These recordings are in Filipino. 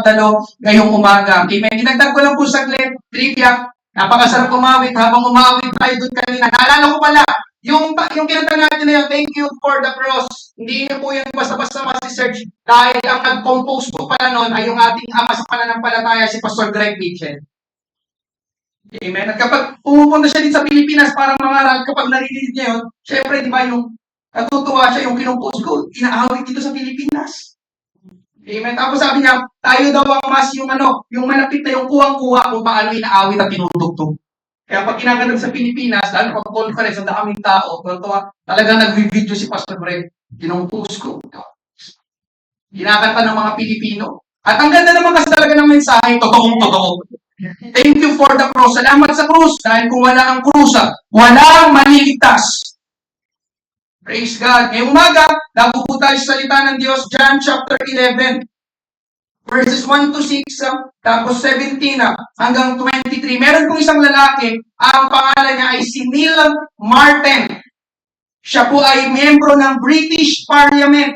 magdalo ngayong umaga. Amen. Dinagdag ko lang po saglit, trivia. Napakasarap umawit habang umawit tayo doon kanina. Naalala ko pala, yung kinanta natin na yun, thank you for the cross. Hindi niyo po yung basta-basta masi-search. Dahil ang nag-compose po pala noon ay yung ating ama sa pananampalataya, si Pastor Greg Mitchell. Amen. At kapag pumupunta siya din sa Pilipinas para mangaral, kapag narinig niya yun, syempre, di ba, yung natutuwa siya, yung kinumpose ko, inaawit dito sa Pilipinas. Amen. Tapos sabi niya, tayo daw ang mas yung malapit na yung kuwang-kuha kung paano inaawit at tinutugtog. Kaya pag kinaganap sa Pilipinas, lalo pag conference, ang daming tao, talagang nag-video si Pastor Greg, kinumpose ko. Kinakanta ng mga Pilipino. At ang ganda naman kasi talaga ng mensahe, totoong-totoo. Thank you for the cross. Salamat sa cross. Dahil kung wala ang krus, walang maliligtas. Praise God. Ngayong umaga, bago po tayo sa salita ng Diyos, John chapter 11, verses 1 to 6, tapos 17 hanggang 23. Meron pong isang lalaki, ang pangalan niya ay si Neil Martin. Siya po ay miyembro ng British Parliament.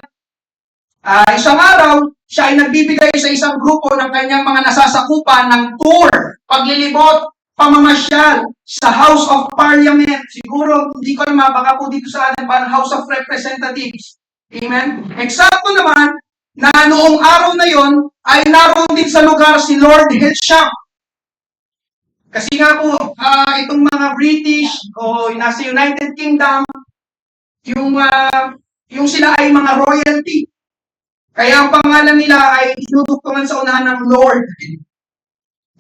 Isang araw, siya ay nagbibigay sa isang grupo ng kanyang mga nasasakupan ng tour, paglilibot, pamamasyal sa House of Parliament. Siguro, hindi ko naman, baka po dito sa atin, parang House of Representatives. Amen? Eksakto naman, na noong araw na yon ay naroon din sa lugar si Lord Hitcham. Kasi nga po, itong mga British o nasa United Kingdom, yung sila ay mga royalty. Kaya ang pangalan nila ay tinutugtungan sa unahan ng Lord.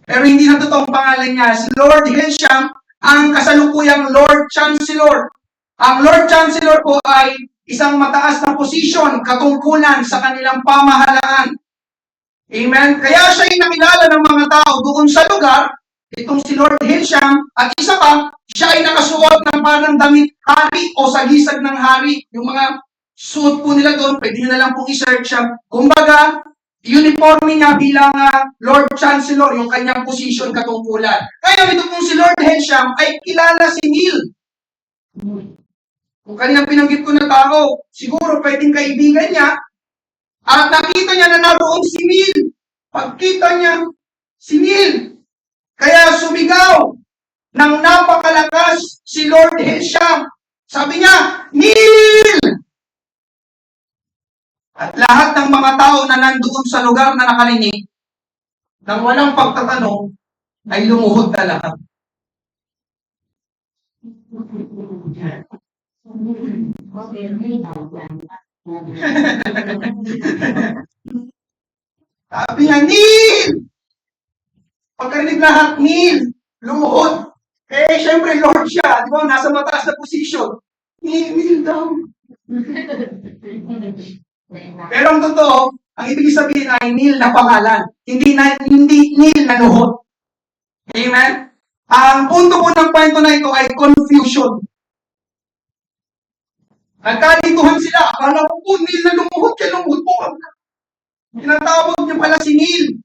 Pero hindi na totoong pangalan niya. Si Lord Hitcham, ang kasalukuyang Lord Chancellor. Ang Lord Chancellor po ay isang mataas na posisyon, katungkulan sa kanilang pamahalaan. Amen? Kaya siya ay nakilala ng mga tao doon sa lugar, itong si Lord Hitcham, at isa pa, siya ay nakasuot ng parang damit hari o sagisag ng hari. Yung mga suot po nila doon, pwede nyo na lang pong i-search siya. Kumbaga, uniforme niya bilang Lord Chancellor, yung kanyang posisyon katungkulan. Kaya ito pong si Lord Hitcham ay kilala si Neil. Kung kanyang pinanggit ko na tao, siguro pwedeng kaibigan niya, at nakita niya na naroon si Neil. Pagkita niya, si Neil. Kaya sumigaw ng napakalakas si Lord Hitcham. Sabi niya, Neil! At lahat ng mga tao na nandoon sa lugar na nakarinig, nang walang pagtatanong, ay lumuhod na lahat. Sabi niya, Neil! Pagkarinig lahat, Neil! Lumuhod. Eh, syempre, Lord siya. Di ba? Nasa mataas na posisyon. Neil daw. Pero ang totoo, ang ibig sabihin ay Neil na pangalan. Hindi Neil na luhod. Amen? Ang punto po ng kwento na ito ay confusion. Nagkalituhan sila. Akala ko po, Neil na lumuhod. Kaya lumuhod po. Tinatawag niyo pala si Neil.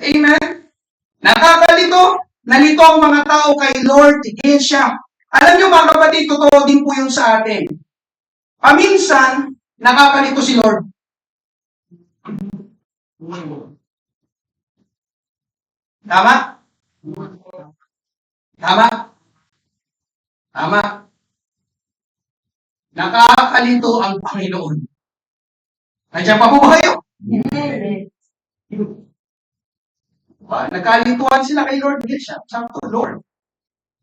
Amen? Nakakalito. Nalito ang mga tao kay Lord Hitcham. Alam niyo mga kapatid, totoo din po yun sa atin. Paminsan, nakakalito si Lord. Tama? Tama? Tama? Nakakalito ang Panginoon. Nandiyan pa po ba kayo? Nagkalituhan sila kay Lord Hitcham. Sakto, Lord.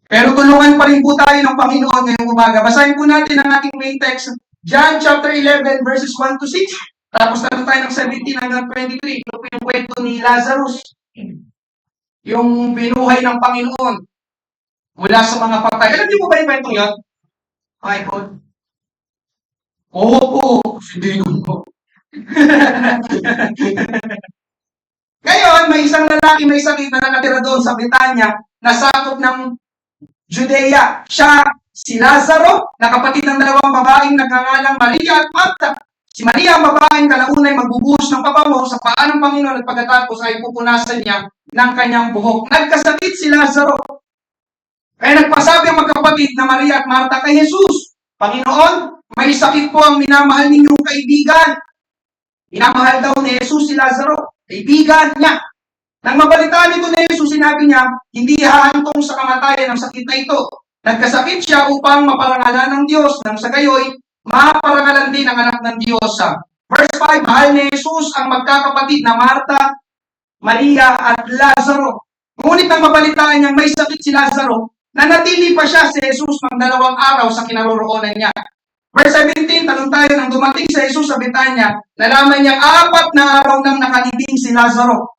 Pero tulungan pa rin po tayo ng Panginoon ngayong umaga. Basahin po natin ang ating main text. John chapter 11 verses 1 to 6. Tapos natin tayo ng 17 hanggang 23. Ito po yung kwento ni Lazarus. Yung binuhay ng Panginoon mula sa mga patay. Alam niyo po ba yung kwento yun? Okay po. Oo po. Hindi yun po. Ngayon, may isang lalaki may sakit na nakatira doon sa Betania na sakop ng Judea. Siya, si Lazaro, na kapatid ng dalawang babaeng nagngangalang Maria at Marta. Si Maria, ang babaeng kalaunay magbubuhos ng pabango sa paa ng Panginoon at pagkatapos ay pupunasan niya ng kanyang buhok. Nagkasakit si Lazaro. Kaya nagpasabi ang magkapatid na Maria at Marta kay Jesus, Panginoon, may sakit po ang minamahal ninyong kaibigan. Minamahal daw ni Jesus si Lazaro. kaibigan niya. Nang mabalitaan ito ni Jesus, sinabi niya, hindi hahantong sa kamatayan ng sakit na ito. Nagkasakit siya upang maparangalan ng Diyos, nang sa gayoy, maparangalan din ang anak ng Diyos. Verse 5, mahal ni Jesus ang magkakapatid na Marta, Maria at Lazaro. Ngunit nang mabalitaan niyang may sakit si Lazaro, nanatili pa siya si Jesus ng 2 araw sa kinaroroonan niya. Verse 17, tanong tayo, nang dumating sa Jesus sa Betanya, nalaman niya 4 na araw nang nakalibing si Lazaro.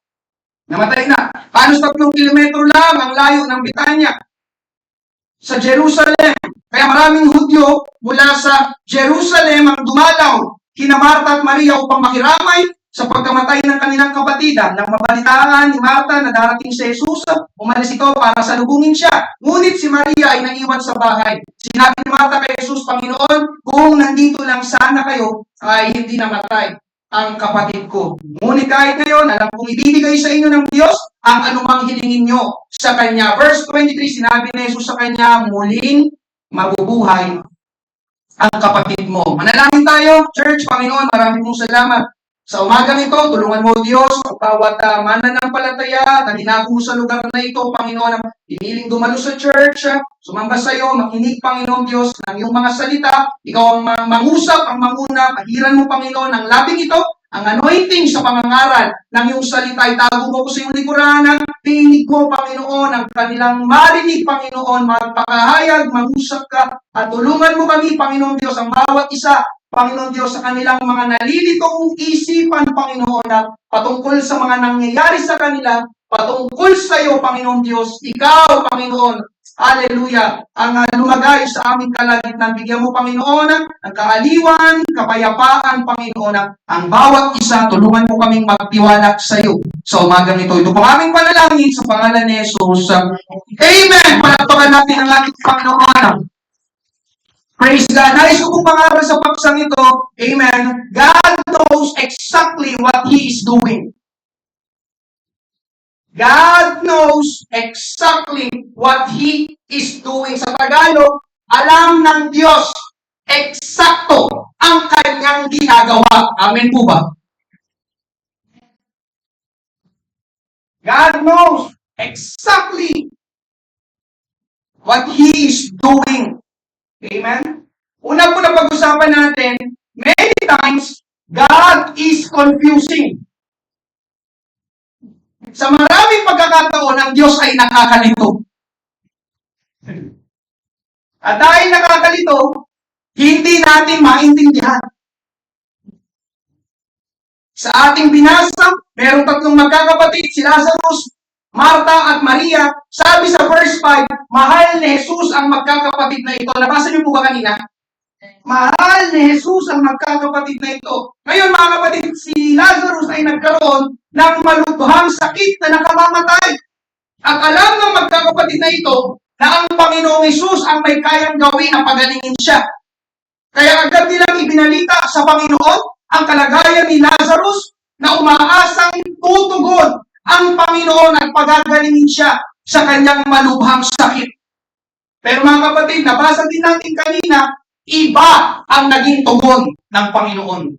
Namatay na. Paano 3 kilometro lang ang layo ng Betanya sa Jerusalem. Kaya maraming Hudyo mula sa Jerusalem ang dumalaw kina Marta at Maria upang makiramay sa pagkamatay ng kanilang kapatid. Nang mabalitaan ni Marta na darating si Jesus, umalis ito para salubungin siya. Ngunit si Maria ay naiwan sa bahay. Sinabi ni Marta kay Jesus, Panginoon, kung nandito lang sana kayo, ay hindi namatay ang kapatid ko. Ngunit kahit ngayon, alam kong ibibigay sa inyo ng Diyos ang anumang hilingin nyo sa Kanya. Verse 23, sinabi ni Jesus sa Kanya, muling mabubuhay ang kapatid mo. Manalangin tayo, Church. Panginoon, maraming pong salamat. Sa umagang ito, tulungan mo Diyos, ang bawat mananampalataya na dinako mo sa lugar na ito, Panginoon, piniling dumalo sa church, sumamba sa iyo, makinig, Panginoon Diyos, ng iyong mga salita, ikaw ang mangusap, ang manguna, pahiran mo, Panginoon, ang labing ito, ang anointing sa pangangaral ng iyong salita, itago mo ko sa iyong likuran, ang pinig mo, Panginoon, ang kanilang marinig, Panginoon, magpakahayag, mangusap ka, at tulungan mo kami, Panginoon Diyos, ang bawat isa, Panginoon Diyos, sa kanilang mga nalilitong isipan, Panginoon, na patungkol sa mga nangyayari sa kanila, patungkol sa iyo, Panginoon Diyos, ikaw, Panginoon, hallelujah, ang lumagay sa aming kalagitnaan. Bigyan mo, Panginoon, ang kaaliwan, kapayapaan, Panginoon, ang bawat isa, tulungan mo kaming magtiwala sa iyo sa umagang ito. Ito po aming panalangin sa pangalan ni Jesus. Amen! Palakpakan natin ang ating Panginoon. Praise God. Nais ko pong pangaral sa paksang ito, amen, God knows exactly what He is doing. God knows exactly what He is doing. Sa Tagalog, alam ng Diyos eksakto ang kanyang ginagawa. Amen po ba? God knows exactly what He is doing. Amen? Una po na pag-usapan natin, many times, God is confusing. Sa maraming pagkakataon, ang Diyos ay nakakalito. At dahil nakakalito, hindi natin maintindihan. Sa ating binasa, merong 3 magkakapatid, si Lazarus, Marta at Maria. Sabi sa verse 5, mahal ni Jesus ang magkakapatid na ito. Nabasa niyo po ba kanina? Mahal ni Jesus ang magkakapatid na ito. Ngayon mga kapatid, si Lazarus ay nagkaroon ng malubhang sakit na nakamamatay. At alam ng magkakapatid na ito na ang Panginoong Jesus ang may kayang gawin na pagalingin siya. Kaya agad nilang ibinalita sa Panginoon ang kalagayan ni Lazarus na umaasang tutugon ang Panginoon at pagagalingin siya sa kanyang malubhang sakit. Pero mga kapatid, nabasa din natin kanina, iba ang naging tugon ng Panginoon.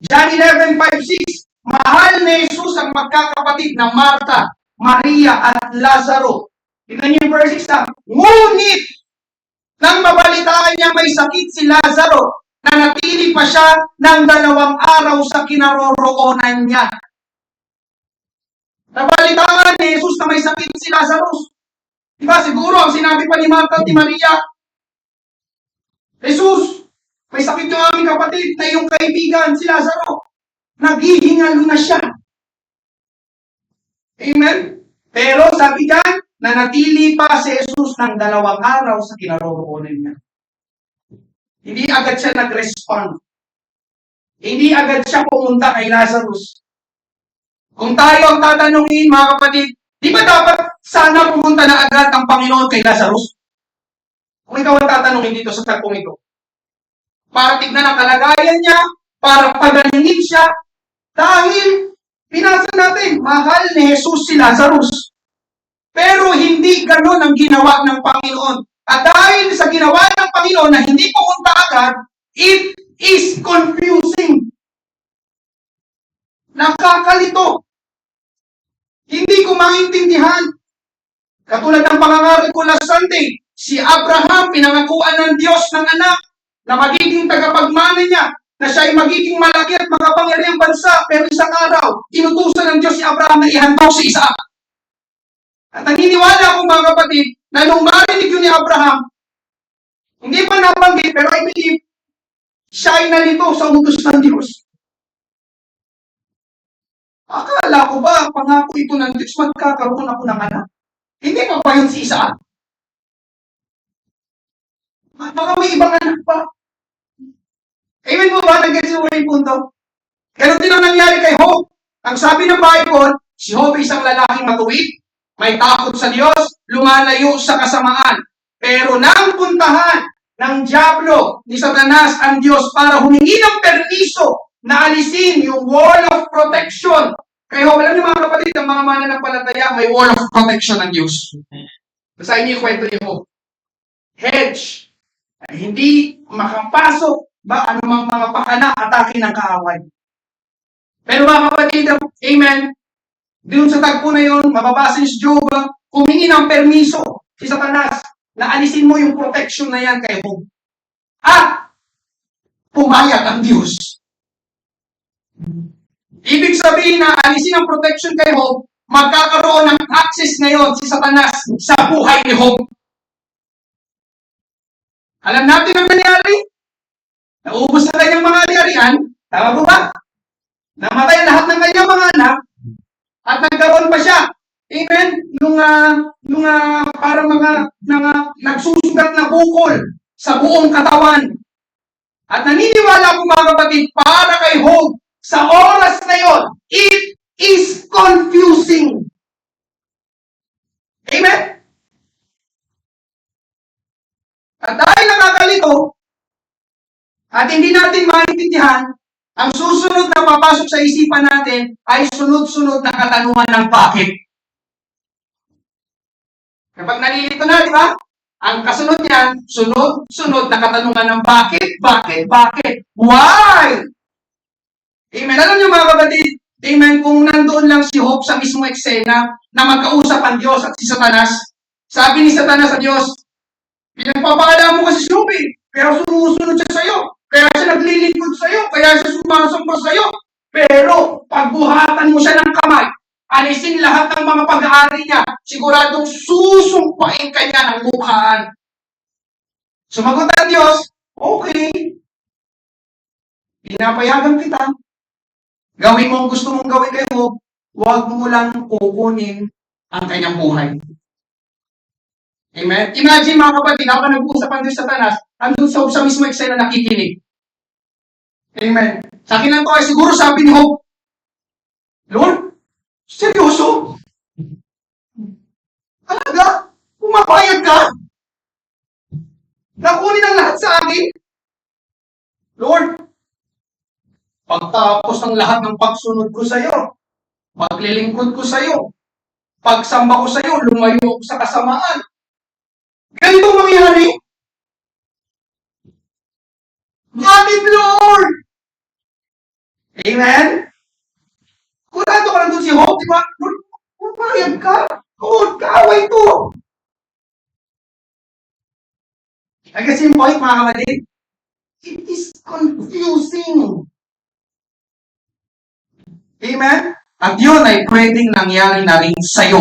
John 11:5-6, mahal ni Jesus ang magkakapatid na Marta, Maria at Lazaro. Tingnan niyo yung verse 6. Ngunit, nang mabalitaan niya may sakit si Lazaro, nanatili pa siya ng 2 araw sa kinaroroonan niya. Nabalitaan ni Jesus na may sakit si Lazarus. Diba siguro ang sinabi pa ni Marta at ni Maria, Jesus, may sakit yung aming kapatid na iyong kaibigan si Lazaro. Naghihingalo na siya. Amen? Pero sabi diyan, nanatili pa si Jesus ng 2 araw sa kinaroroonan niya. Hindi agad siya nag-respond. Hindi agad siya pumunta kay Lazarus. Kung tayo ang tatanungin, mga kapatid, di ba dapat sana pumunta na agad ang Panginoon kay Lazarus? Kung ikaw ang tatanungin dito sa tagpong ito. Para tignan ang kalagayan niya, para pagalingin siya, dahil pinasa natin, mahal ni Jesus si Lazarus. Pero hindi ganon ang ginawa ng Panginoon. At dahil sa ginawa ng Panginoon na hindi pumunta agad, it is confusing. Nakakalito. Hindi ko maintindihan. Katulad ng pangangaral ko last Sunday, si Abraham, pinangakuan ng Diyos ng anak na magiging tagapagmana niya, na siya ay magiging malaki at makapangyarihang bansa, pero isang araw, inutusan ng Diyos si Abraham na ihandog si Isaac. At naniniwala ako mga kapatid, na nung marinig yun ni Abraham, hindi pa nabanggit, pero I believe, siya ay nalito sa utos ng Diyos. Akala ko ba, pangako ito ng Diyos, magkakaroon ako ng anak? Hindi pa ba yun si Isaac? Baka may ibang anak pa. Amen po ba? Nag-gets mo yung punto? Ganun din ang nangyari kay Job. Ang sabi ng Bible, si Job ay isang lalaking matuwid, may takot sa Diyos, lumalayo sa kasamaan. Pero nang puntahan ng Diablo ni Satanas ang Diyos para humingi ng permiso na alisin yung wall of protection. Kaya alam niyo mga kapatid, ang mga mananampalataya, may wall of protection ng Diyos. Basahin niyo yung kwento ni Job. Hedge. Hindi makapasok ba anumang mga pakana atake ng kaaway. Pero mga kapatid, amen, doon sa tagpo na yun, mababasa niyo si Job, humingi ng permiso si Satanas na alisin mo yung protection na yan kay Job. At pumayag ang Diyos. Ibig sabihin na alisin ang protection kay Job, magkakaroon ng access ngayon si Satanas sa buhay ni Job. Alam natin ang nangyari? Naubos na kanyang mga ari-arian. Tama po ba? Namatay lahat ng kanyang mga anak. At nagkaroon pa siya. Amen? Nung parang mga nagsusugat na bukol sa buong katawan. At naniniwala ko mga kapatid, para kay Job, sa oras na yon, it is confusing. Amen? At dahil nakakalito, at hindi natin maintindihan, ang susunod na papasok sa isipan natin ay sunod-sunod na katanungan ng bakit. Kapag nalilito na, di ba? Ang kasunod niyan, sunod-sunod na katanungan ng bakit, bakit, why? Amen. Alam niyo mga kapatid, amen, kung nandoon lang si Job sa mismo eksena na magkausap ang Diyos at si Satanas, sabi ni Satanas sa Diyos, pinagpapakala mo kasi si Job pero sumusunod siya sa'yo. Kaya siya naglilingkod sa'yo, kaya siya sumasamba sa'yo. Pero, pagbuhatan mo siya ng kamay, alisin lahat ng mga pag-aari niya, siguradong susumpain ka niya ng mukhaan. Sumagot ang Diyos, okay. Pinapayagan kita. Gawin mo ang gusto mong gawin kay Job, huwag mo lang kukunin ang kanyang buhay. Amen? Imagine mga kapatid, habang nag-uusap ang Diyos sa Satanas, andun sa mismo eksena nakikinig. Amen. Sa akin lang to ay siguro sabi ni Job, Lord, seryoso? Talaga? Pumapayag ka? Nakunin ang lahat sa akin? Lord, pagtapos ng lahat ng pagsunod ko sa iyo, paglilingkod ko sa iyo, pagsamba ko sa iyo, lumayo ako sa kasamaan. Ganito mangyari? Bakit, Lord? Amen? Kurado ka lang doon si Job, di ba? Lord, pumayag ka. Lord, kaaway to. Ay kasi yung point, mga kapatid, it is confusing. Amen? At yun ay pwedeng nangyari na rin sa'yo.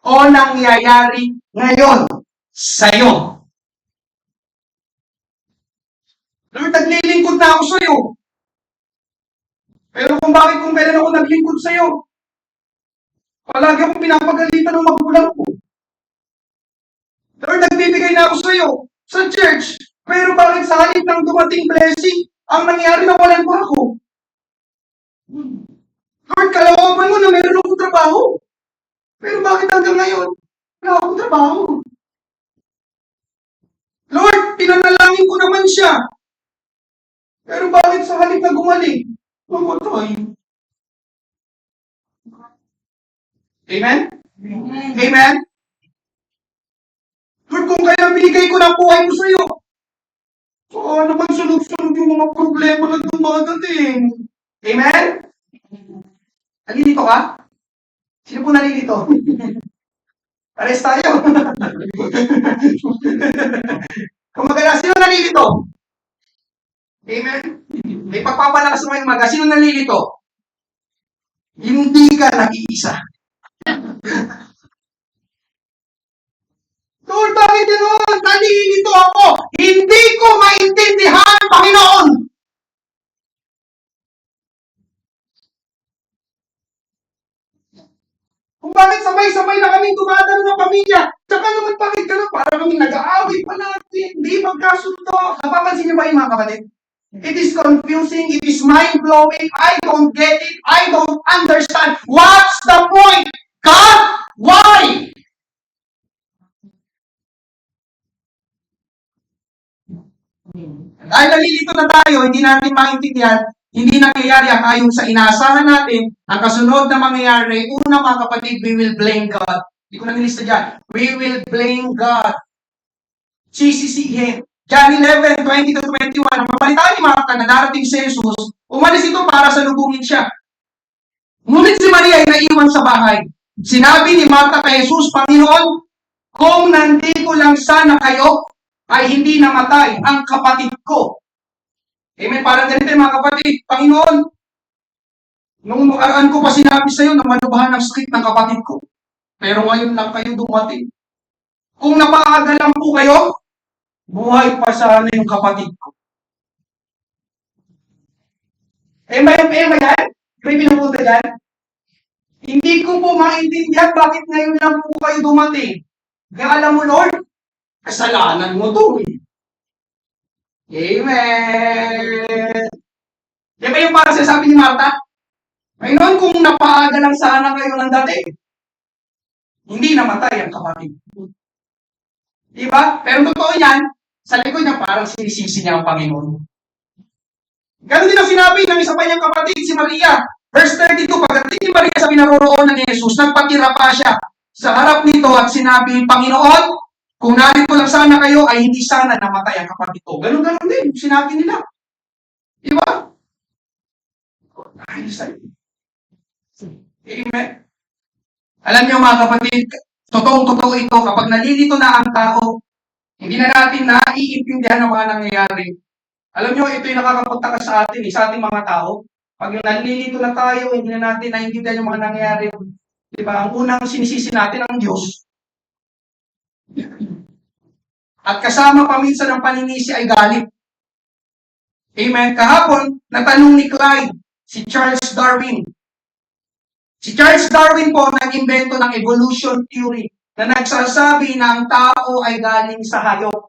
O nangyayari ngayon sa'yo. Lord, naglilingkod na ako sa'yo. Pero kung kailan ako naglingkod sa'yo, palagi akong pinapagalitan ng magulang ko. Lord, nagbibigay na ako sa'yo sa church. Pero bakit sa halip ng dumating blessing, ang nangyari na walan pa ako? Lord, kalawaman mo na meron akong trabaho. Pero bakit hanggang ngayon, wala akong trabaho? Lord, pinanalangin ko naman siya. Pero bakit sa halip na gumaling, mamatay? Amen? Amen? Amen? Lord, kung kaya binigay ko ng buhay mo sa iyo, so naman sunod-sunod yung mga problema na dumadating. Amen? Nalilito ka? Sino po nalilito? Pares tayo. Kung magana, sino nalilito? Amen? May pagpapalakas mo yung maga. Sino nalilito? Hindi ka nag-iisa. Lord, bakit gano'n? Nalilito ako. Hindi ko maintindihan, Panginoon. Kung bakit sabay-sabay na kaming dumadalo ng pamilya, tsaka naman bakit gano'n? Para kaming nag-aaway palagi, hindi magkasundo. Napapansin niyo ba yung mga kapatid? It is confusing, it is mind-blowing, I don't get it, I don't understand. What's the point? God, why? Dahil nalilito na tayo, hindi natin maintindihan, hindi nangyayari ang ayon sa inasahan natin, ang kasunod na mangyayari, una mga kapatid, we will blame God. Hindi ko na nilista dyan. We will blame God. Sisisihin. John 11, 20 to 21, ang mabalitaan ni Martha na darating si Jesus, umalis ito para salubungin siya. Ngunit si Maria ay naiwan sa bahay. Sinabi ni Martha kay Jesus, Panginoon, kung nandito lang sana kayo, ay hindi namatay ang kapatid ko. Amen. Parang ganito mga kapatid, Panginoon, nung nakaraan ko pa sinabi sa iyo na manubahan ang sakit ng kapatid ko. Pero ngayon lang kayo dumating. Kung napaaga lang po kayo, buhay pa sana yung kapatid ko. Ba yan? May pinupunta dyan? Hindi ko po maintindihan bakit ngayon lang po kayo dumating. Kaya alam mo, Lord, kasalanan mo to eh. Amen. Di ba yung para sa sabi ni Martha? Ngayon, kung napaaga lang sana kayo ng dati, hindi namatay ang kapatid. Di ba? Pero totoo yan, sa likod niya parang sinisisi niya ang Panginoon. Ganun din ang sinabi ng isa pa niyang kapatid, si Maria. Verse 32, pagdating ni Maria sa pinaroroonan ni Jesus, nagpatira pa siya sa harap nito at sinabi, Panginoon, kung narito lang sana kayo, ay hindi sana namatay ang kapatid ko. Ganun din, sinabi nila. Di ba? Amen. Alam niyo mga kapatid, totoong-totoo ito, kapag nalilito na ang tao, hindi na natin naiintindihan ang mga nangyayari. Alam niyo, ito yung nakakapagtaka sa atin, sa ating mga tao. Pag nalilito na tayo, hindi na natin naiintindihan yung mga nangyayari. Di ba? Ang unang sinisisi natin ang Diyos. At kasama pa minsan ng paninisi ay galit. Amen. Kahapon, natanong ni Clyde, si Charles Darwin. Si Charles Darwin po nag-imbento ng evolution theory na nagsasabi na ang tao ay galing sa hayop.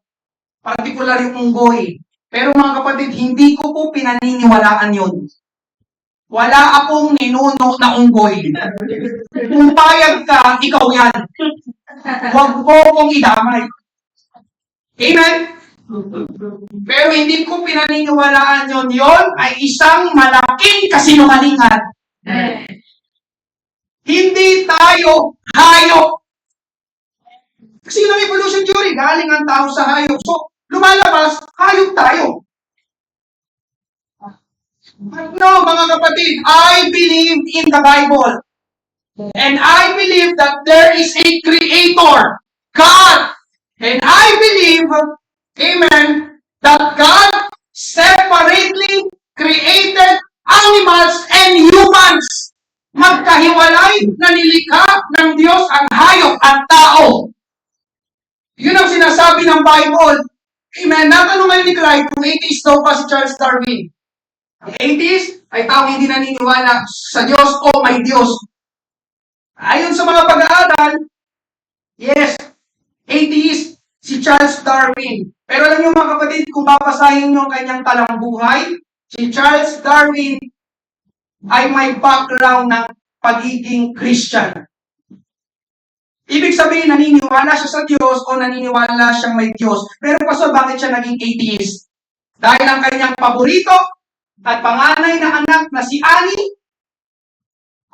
Partikular yung unggoy. Pero mga kapatid, hindi ko po pinaniniwalaan yun. Wala akong ninuno na unggoy. Kung payag ka, ikaw yan. Huwag mo kong idamay. Amen? Pero hindi ko pinaniniwalaan yun. Yun ay isang malaking kasinungalingan. Hindi tayo hayop. Kasi yun ang evolution theory. Galing ang tao sa hayop. So, lumalabas, hayop tayo. But no, mga kapatid, I believe in the Bible. And I believe that there is a Creator, God. And I believe, amen, that God separately created animals and humans. Magkahiwalay na nilikha ng Diyos ang hayop at tao. Yun ang sinasabi ng Bible. Amen. Natanong ngayon ni Clyde kung atheist daw pa si Charles Darwin. Ang atheist ay taong hindi naniniwala sa Diyos o may Diyos. Ayon sa mga pag-aaral, yes, atheist si Charles Darwin. Pero alam niyo mga kapatid, kung babasahin niyo ang kanyang talambuhay, si Charles Darwin ay may background ng pagiging Christian. Ibig sabihin, naniniwala siya sa Diyos o naniniwala siyang may Diyos. Pero pastor, bakit siya naging atheist? Dahil ang kanyang paborito at panganay na anak na si Annie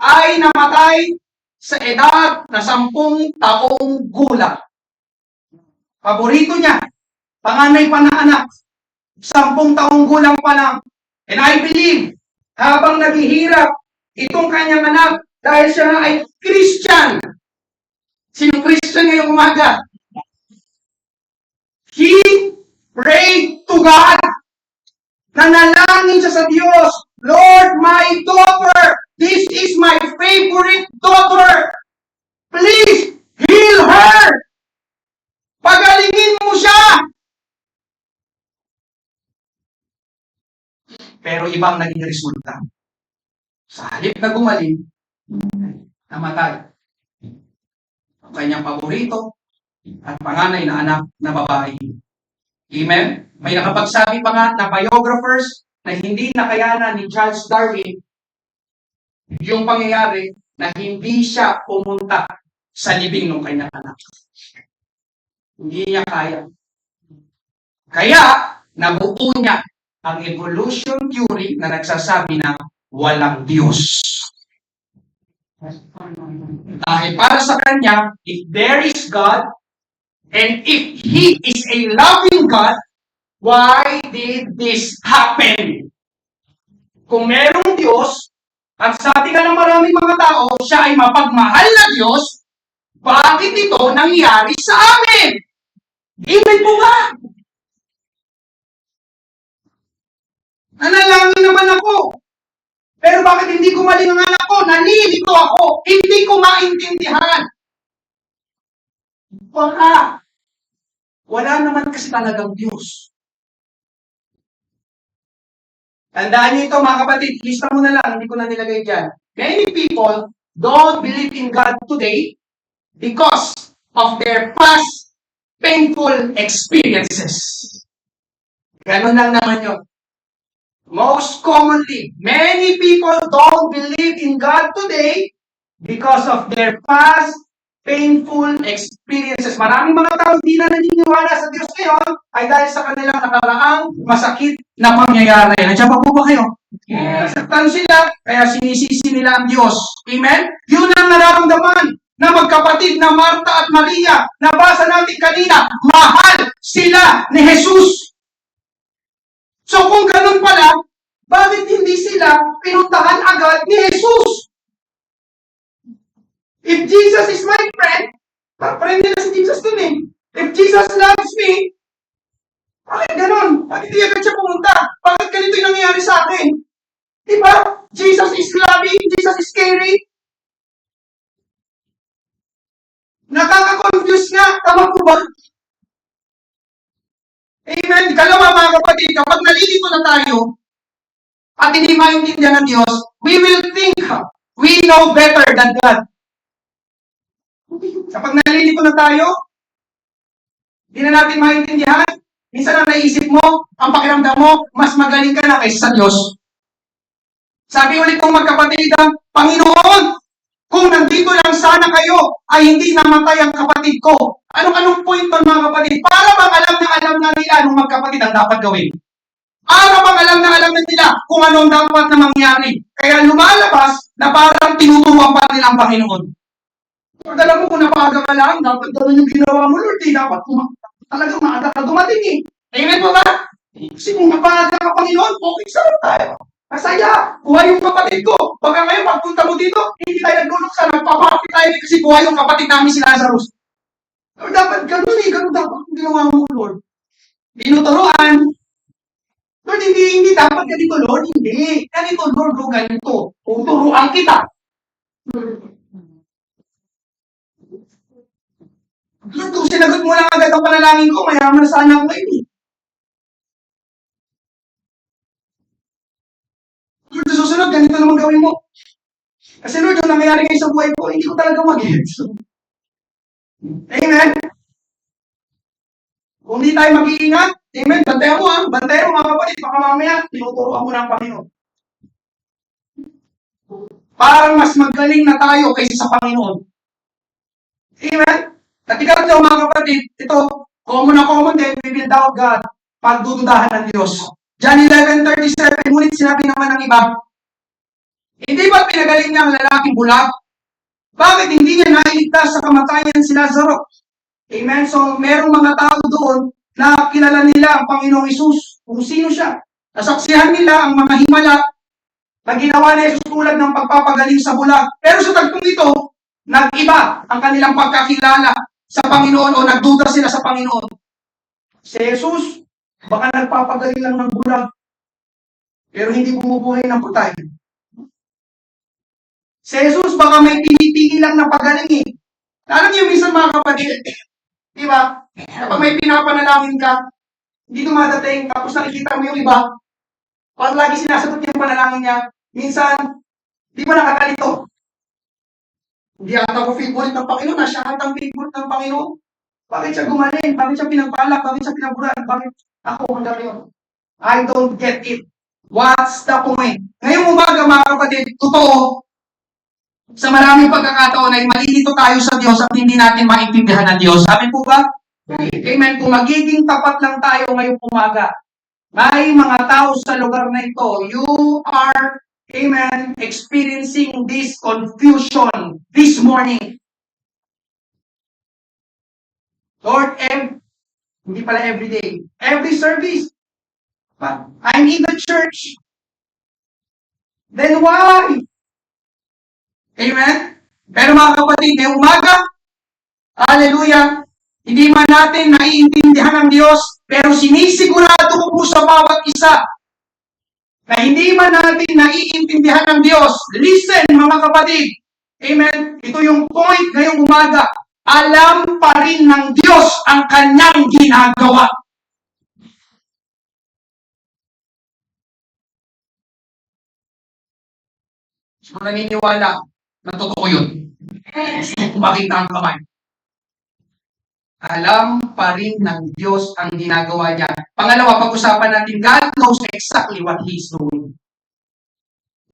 ay namatay sa edad na 10 taong gulang. Paborito niya, panganay pa na anak, 10 taong gulang pa lang. And I believe, habang naghihirap itong kanyang anak dahil siya nga ay Christian. Sino Christian ngayong umaga? He prayed to God. Nanalangin siya sa Diyos. Lord, my daughter, this is my favorite daughter. Please, heal her. Pagalingin mo siya. Pero ibang naging resulta. Sa halip na gumaling, namatay. Ang kanyang paborito at panganay na anak na babae. Amen? May nakapagsabi pa nga na biographers na hindi nakayanan ni Charles Darwin yung pangyayari na hindi siya pumunta sa libing ng kanyang anak. Hindi niya kaya. Kaya, nabuo niya ang evolution theory na nagsasabi na walang Diyos. Dahil para sa kanya, if there is God, and if He is a loving God, why did this happen? Kung merong Diyos, at sa ating ng maraming mga tao, siya ay mapagmahal na Diyos, bakit ito nangyari sa amin? Amen po ba? Nanalangin naman ako. Pero bakit hindi gumaling ang anak ko? Nalilito ako. Hindi ko maintindihan. Baka, wala naman kasi talagang Diyos. Tandaan niyo ito mga kapatid, lista mo na lang, hindi ko na nilagay dyan. Many people don't believe in God today because of their past painful experiences. Ganon lang naman yun. Most commonly, many people don't believe in God today because of their past painful experiences. Maraming mga tao hindi na naniniwala sa Diyos ngayon ay dahil sa kanilang nakaraang masakit na pangyayari. Nandiyan pa po ba kayo? Nasaktan sila, kaya sinisisi nila ang Diyos. Amen? Yun ang nararamdaman na magkapatid na Marta at Maria. Nabasa natin kanina, mahal sila ni Jesus. So kung ganun pala, bakit hindi sila pinuntahan agad ni Jesus? If Jesus is my friend, friend nila si Jesus dun eh. If Jesus loves me, bakit ganun? Bakit hindi agad siya pumunta? Bakit ganito yung nangyayari sa akin? Diba? Jesus is loving, Jesus is caring. Nakaka-confuse nga. Tama po ba? Amen. Kalawa mga kapatid, kapag nalilito na tayo at hindi maintindihan ng Diyos, we will think we know better than God. Kapag nalilito na tayo, hindi na natin maintindihan, minsan ang naisip mo, ang pakiramdam mo, mas magaling ka na kaysa sa Diyos. Sabi ulit kong magkapatid, Panginoon, kung nandito lang sana kayo, ay hindi namatay ang kapatid ko. Anong point ng mga kapatid? Para bang alam na nila anong magkapatid ang dapat gawin? Para bang alam na nila kung anong dapat na mangyari? Kaya lumalabas na parang tinuturuan pa nila ang Panginoon. Lord, alam mo kung napaaga ka lang, dapat gawin yung ginawa mo, Lord. Dapat talagang maaga ka dumating eh. Amen po ba? Kasi kung napaaga ka, Panginoon, okay, sarap tayo. Masaya, buhay yung kapatid ko. Baka ngayon, pagpunta mo dito, hindi tayo nagulok sa nagpapakit tayo kasi buhay yung kapatid namin si Lazarus. Lord, dapat ganun eh, ganun dapat yung ginawa mo, Lord. Tinuturuan. Lord, hindi dapat ganito, Lord, hindi. Ganito, Lord, o ganito. Tuturuan kita. Lord, kung sinagot mo lang agad ang panalangin ko, mayaman na sana ako ngayon eh. Lord, susunod, ganito naman gawin mo. Kasi Lord, yung nangyayari ngayon sa buhay ko, hindi ko talaga mag-gets. Amen? Kung hindi tayo mag-iingat, amen, bantayan mo mga kapatid, baka mamaya, tinuturuan mo ng Panginoon. Parang mas magaling na tayo kaysa sa Panginoon. Amen? At ikaw ito mga kapatid, ito, common na common din, we will doubt God, pagdududahan ng Diyos. John 11:37, ngunit sinabi naman ng iba, hindi ba pinagaling niya ang lalaking bulag? Bakit hindi niya nailigtas sa kamatayan si Lazaro? Amen? So, merong mga tao doon na kilala nila ang Panginoong Hesus, kung sino siya. Nasaksihan nila ang mga himala na ginawa ni Jesus tulad ng pagpapagaling sa bulag. Pero sa tagpong ito, nag-iba ang kanilang pagkakilala sa Panginoon o nagduda sila sa Panginoon. Si Jesus, baka nagpapagaling lang ng bulag, pero hindi bumubuhay ng putay. Si Jesus, baka may pinipili lang na pagaling eh. Alam niyo, minsan mga kapatid, di ba? Kapag may pinapanalangin ka, hindi dumadating, tapos nakikita mo yung iba, pag lagi sinasagot niya yung panalangin niya, minsan, di ba nakakalito? Hindi ata ko favorite ng Panginoon, na siya atang favorite ng Panginoon. Bakit siya gumaling? Bakit siya pinagpalak? Bakit siya pinaburan? Bakit ako hanggang ngayon? I don't get it. What's the point? Ngayong umaga mga kapatid, totoo, sa maraming pagkakataon ay malilito tayo sa Diyos at hindi natin maintindihan ng Diyos. Amen po ba? Amen. Kung magiging tapat lang tayo ngayong umaga, may mga tao sa lugar na ito, you are, amen, experiencing this confusion this morning. Lord, hindi pala everyday, every service. But I'm in the church. Then why? Amen? Pero mga kapatid, ngayong umaga, hallelujah, hindi man natin naiintindihan ng Diyos, pero sinisigurado ko po sa bawat isa na hindi man natin naiintindihan ng Diyos. Listen mga kapatid, amen? Ito yung point ngayong umaga. Alam pa rin ng Diyos ang kanyang ginagawa. So naniniwala na totoo yun. Gusto ko makita ang kamay. Alam pa rin ng Diyos ang ginagawa niya. Pangalawa, pag-usapan natin, God knows exactly what He's doing.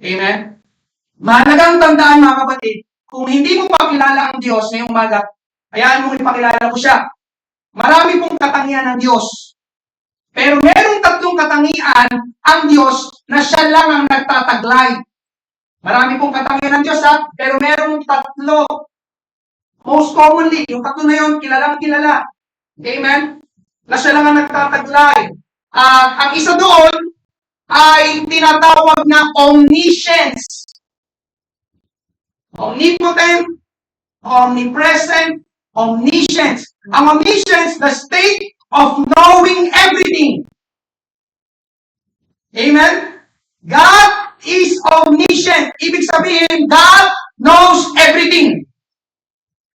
Amen? Mahalagang tandaan mga kapatid, kung hindi mo pa kilala ang Diyos ngayong umaga, hayaan mo ipakilala ko siya. Marami pong katangian ng Diyos. Pero merong tatlong katangian ang Diyos na siya lang ang nagtataglay. Marami pong katangian ng Diyos pero merong tatlo. Most commonly, yung tatlo na yun, kilalang kilala. Amen? Na siya lang ang nagtataglay. Ang isa doon ay tinatawag na omniscience. Omnipotent, omnipresent, omniscience. Ang omniscience, the state of knowing everything. Amen? God is omniscient. Ibig sabihin, God knows everything.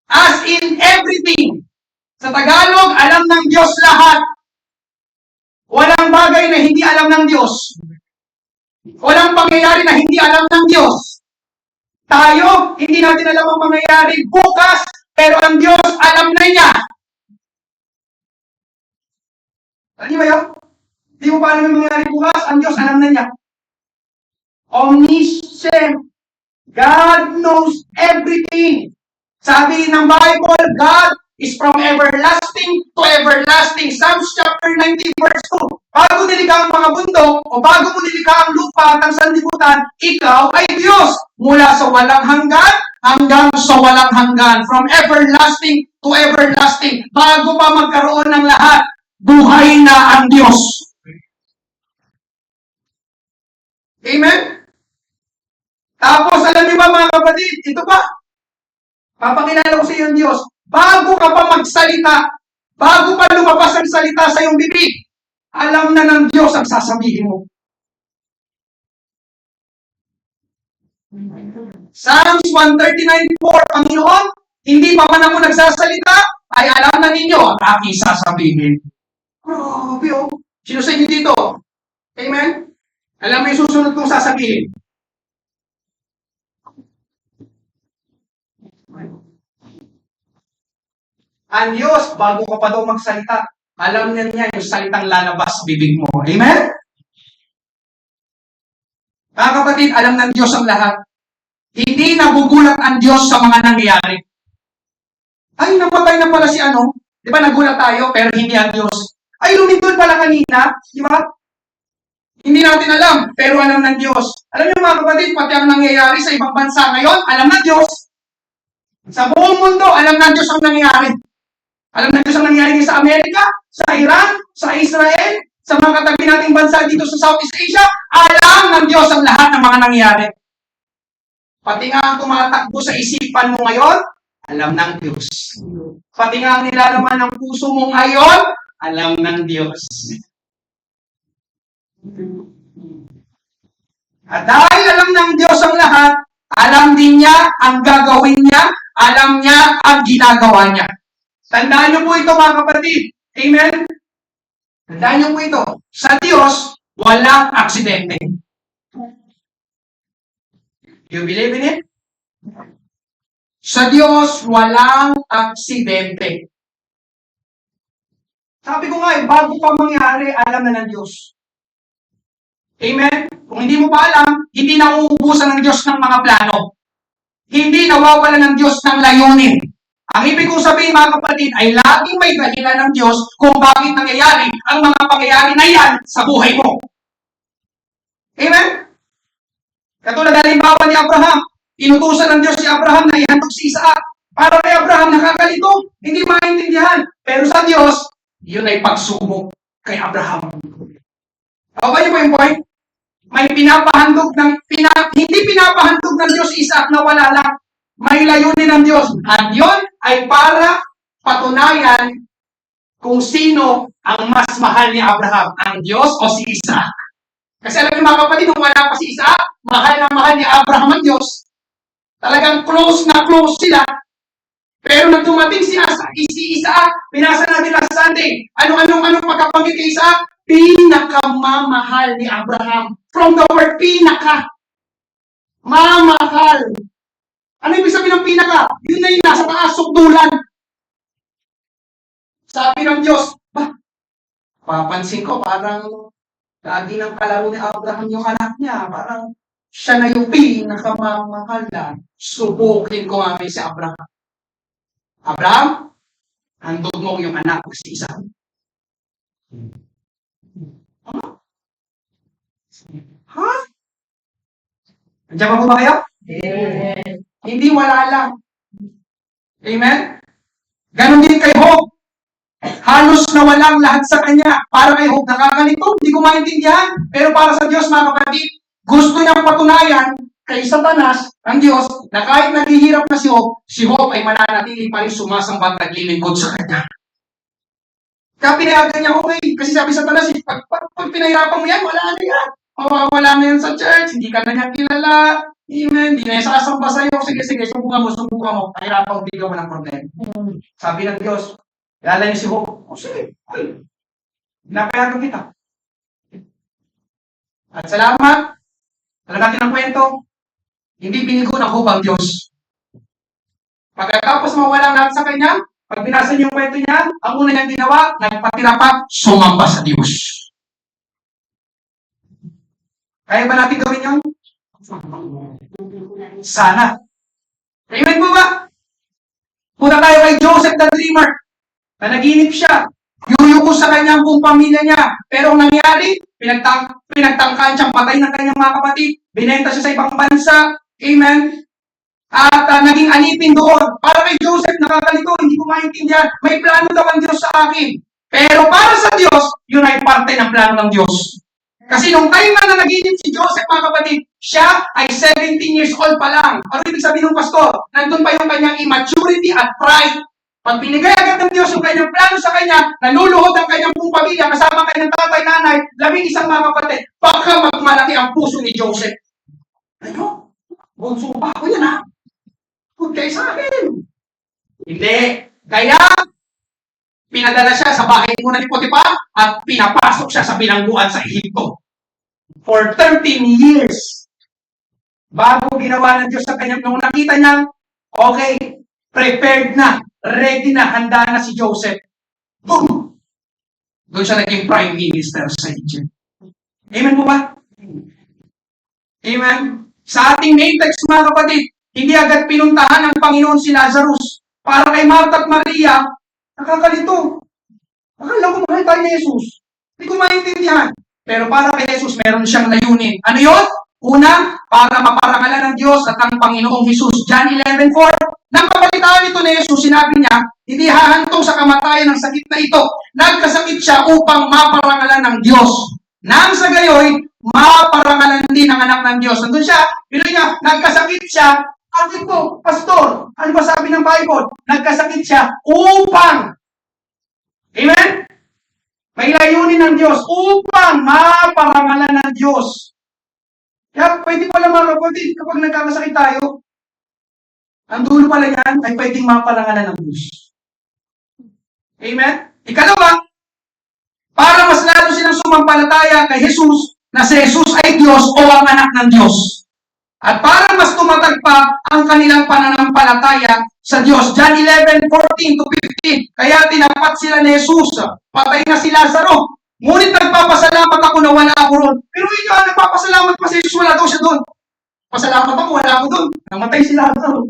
As in everything. Sa Tagalog, alam ng Diyos lahat. Walang bagay na hindi alam ng Diyos. Walang pangyayari na hindi alam ng Diyos. Tayo, hindi natin alam ang mangyayari bukas, pero ang Diyos alam na niya. Alam niyo ba yun? Hindi mo pa alam ang mangyayari bukas, ang Diyos alam na niya. Omniscient. God knows everything. Sabi ng Bible, God is from everlasting to everlasting. Psalms chapter 90 verse 2. Bago nilikha ang mga bundok, o bago mo nilikha ang lupa at ang sanlibutan, ikaw ay Diyos. Mula sa walang hanggan, hanggang sa walang hanggan. From everlasting to everlasting. Bago pa magkaroon ng lahat, buhay na ang Diyos. Amen? Tapos, alam niyo ba mga kapatid, ito pa, papakilala ko sa iyo ang Diyos. Bago ka pa magsalita, bago pa lumabas ang salita sa iyong bibig, alam na ng Diyos ang sasabihin mo. Psalms 139:4, Panginoon, hindi pa man ako nagsasalita, ay alam na ninyo ang aking sasabihin. Grabe oh. Sino sa inyo dito? Amen? Alam mo yung susunod kong sasabihin. Ang Diyos, bago ka pa daw magsalita, alam niya yung salitang lalabas sa bibig mo. Amen? Mga kapatid, alam ng Diyos ang lahat. Hindi nagugulat ang Diyos sa mga nangyayari. Ay, namatay na pala si ano. Di ba nagulat tayo, pero hindi ang Diyos. Ay, lumindol pala kanina. Di ba? Hindi natin alam, pero alam ng Diyos. Alam niyo mga kapatid, pati ang nangyayari sa ibang bansa ngayon, alam ng Diyos. Sa buong mundo, alam ng Diyos ang nangyayari. Alam ng Diyos ang nangyayari sa Amerika, sa Iran, sa Israel, sa mga katabi nating bansa dito sa Southeast Asia, alam ng Diyos ang lahat ng mga nangyayari. Pati nga ang tumatakbo sa isipan mo ngayon, alam ng Diyos. Pati nga ang nilalaman ng puso mo ngayon, alam ng Diyos. At dahil alam ng Diyos ang lahat, alam din niya ang gagawin niya, alam niya ang ginagawa niya. Tandaan niyo po ito mga kapatid. Amen? Tandaan niyo po ito. Sa Diyos, walang aksidente. You believe in it? Sa Diyos, walang aksidente. Sabi ko nga, bago pa mangyari, alam na ng Diyos. Amen? Kung hindi mo pa alam, hindi nauubusan ng Diyos ng mga plano. Hindi nawawala ng Diyos ng layunin. Ang ibig kong sabihin mga kapatid, ay laging may dahilan ng Diyos kung bakit nangyayari ang mga pangyayari na yan sa buhay mo. Amen? Katulad halimbawa ni Abraham, inutusan ng Diyos si Abraham na ihandog si Isaac. Para kay Abraham, nakakalito, hindi maintindihan. Pero sa Diyos, yun ay pagsubok kay Abraham. Okay niyo po yung point? May pinapahandog hindi pinapahandog ng Diyos Isaac na wala lang. May layunin ng Diyos. At yun ay para patunayan kung sino ang mas mahal ni Abraham, ang Diyos o si Isaac. Kasi alam niyo mga kapatid, nung wala pa si Isaac, mahal na mahal ni Abraham ang Diyos. Talagang close na close sila. Pero nang dumating si Isaac, binasa natin last Sunday, anong pagkapanggit kay Isaac? Pinakamamahal ni Abraham. From the word pinaka. Mamahal. Ano ibig sabihin ng pinaka? Yun na yung nasa taas, sukdulan. Sabi ng Diyos, papansin ko, parang lagi ng kalaro ni Abraham yung anak niya. Parang siya na yung pinakamamahal na. Subukin ko nga si Abraham. Abraham, handog mo yung anak ko si Isaac. Ha? Nandiyan pa po ba kayo? Amen. Hindi wala lang. Amen? Ganon din kay Job. Halos nawalang lahat sa kanya. Para kay Job, nakakalito. Hindi ko maintindihan. Pero para sa Diyos, mga kapatid, gusto niyang patunayan kay Satanas, ang Diyos, na kahit naghihirap na si Job ay mananatili pa rin sumasamba at naglilingkod sa kanya. Kaya pinayagan niya, okay. Kasi sabi sa Satanas, pag pinahirapan mo yan, wala na yan. Mawawala na yan sa church, hindi ka na niya kilala. Amen. Hindi na sasamba sa'yo. Sige, subukan mo. Pahirapan mo, bigyan mo ng problema. Sabi ng Diyos, kilala niyo si Job. O sige, napayagan kita. At salamat. Alam natin ang kwento. Hindi binigo ng Job ang Diyos. Pagkatapos mawalang lahat sa kanya, pag binasa niyo yung kwento niya, ang una niyang ginawa, nagpatira pa, sumamba sa Diyos. Kaya ba natin gawin yun? Sana. Amen po ba? Punta tayo kay Joseph the Dreamer. Panaginip siya. Yuyuko sa kanyang buong pamilya niya. Pero ang nangyari, pinagtangkaan siyang patay ng kanyang mga kapatid. Binenta siya sa ibang bansa. Amen. At naging alipin doon. Para kay Joseph, nakakalito, hindi ko maintindihan. May plano daw ang Diyos sa akin. Pero para sa Diyos, yun ay parte ng plano ng Diyos. Kasi nung time na naginip si Joseph, mga kapatid, siya ay 17 years old pa lang. Ano ibig sabihin ng pastor? Nandun pa yung kanyang immaturity at pride. Pag binigay agad ng Diyos yung kanyang plano sa kanya, naluluhod ang kanyang buong pamilya, kasama ang kanyang tatay, nanay, 11 mga kapatid, baka magmalaki ang puso ni Joseph. Ano? Bunso pa ako yan, ha? Huwag kayo sa akin. Hindi. Kaya, pinadala siya sa bahay muna ni Potiphar at pinapasok siya sa bilangguan sa Ehipto. For 13 years. Bago ginawa ng Diyos sa kanyang, nung nakita niya, okay, prepared na, ready na, handa na si Joseph. Boom! Doon siya naging prime minister sa Egypt. Amen po ba? Amen? Sa ating main text, mga kapatid, hindi agad pinuntahan ng Panginoon si Lazarus. Para kay Martha at Maria, nakakalito. Akala ko mahal tayo ni Jesus. Hindi ko maintindihan. Pero para kay Jesus, meron siyang layunin. Ano yun? Una, para maparangalan ng Diyos at ang Panginoong Jesus. John 11:4. Nang mabalitaan ito ni ni Jesus, sinabi niya, hindi hahantong sa kamatayan ng sakit na ito. Nagkasakit siya upang maparangalan ng Diyos. Nang sa gayoy, maparangalan din ang anak ng Diyos. Nandun siya, bilang niya, nagkasakit siya. Atin po, pastor, ano ba sabi ng Bible? Nagkasakit siya upang. Amen? May layunin ng Diyos upang maparangalan ng Diyos. Kaya pwede pala mga kapatid, kapag nagkakasakit tayo, ang dulo pala yan ay pwedeng maparangalan ng Diyos. Amen? Ikalawa, para mas lalo silang sumampalataya kay Jesus, na si Jesus ay Diyos o ang anak ng Diyos. At para mas tumatag pa ang kanilang pananampalataya sa Diyos. John 11:14-15. Kaya tinapat sila ni Jesus. Patay na si Lazaro. Ngunit nagpapasalamat ako na wala ako ron. Pero ito, nagpapasalamat pa si Jesus, wala daw siya doon. Pasalamat ako, wala ako doon. Namatay si Lazaro.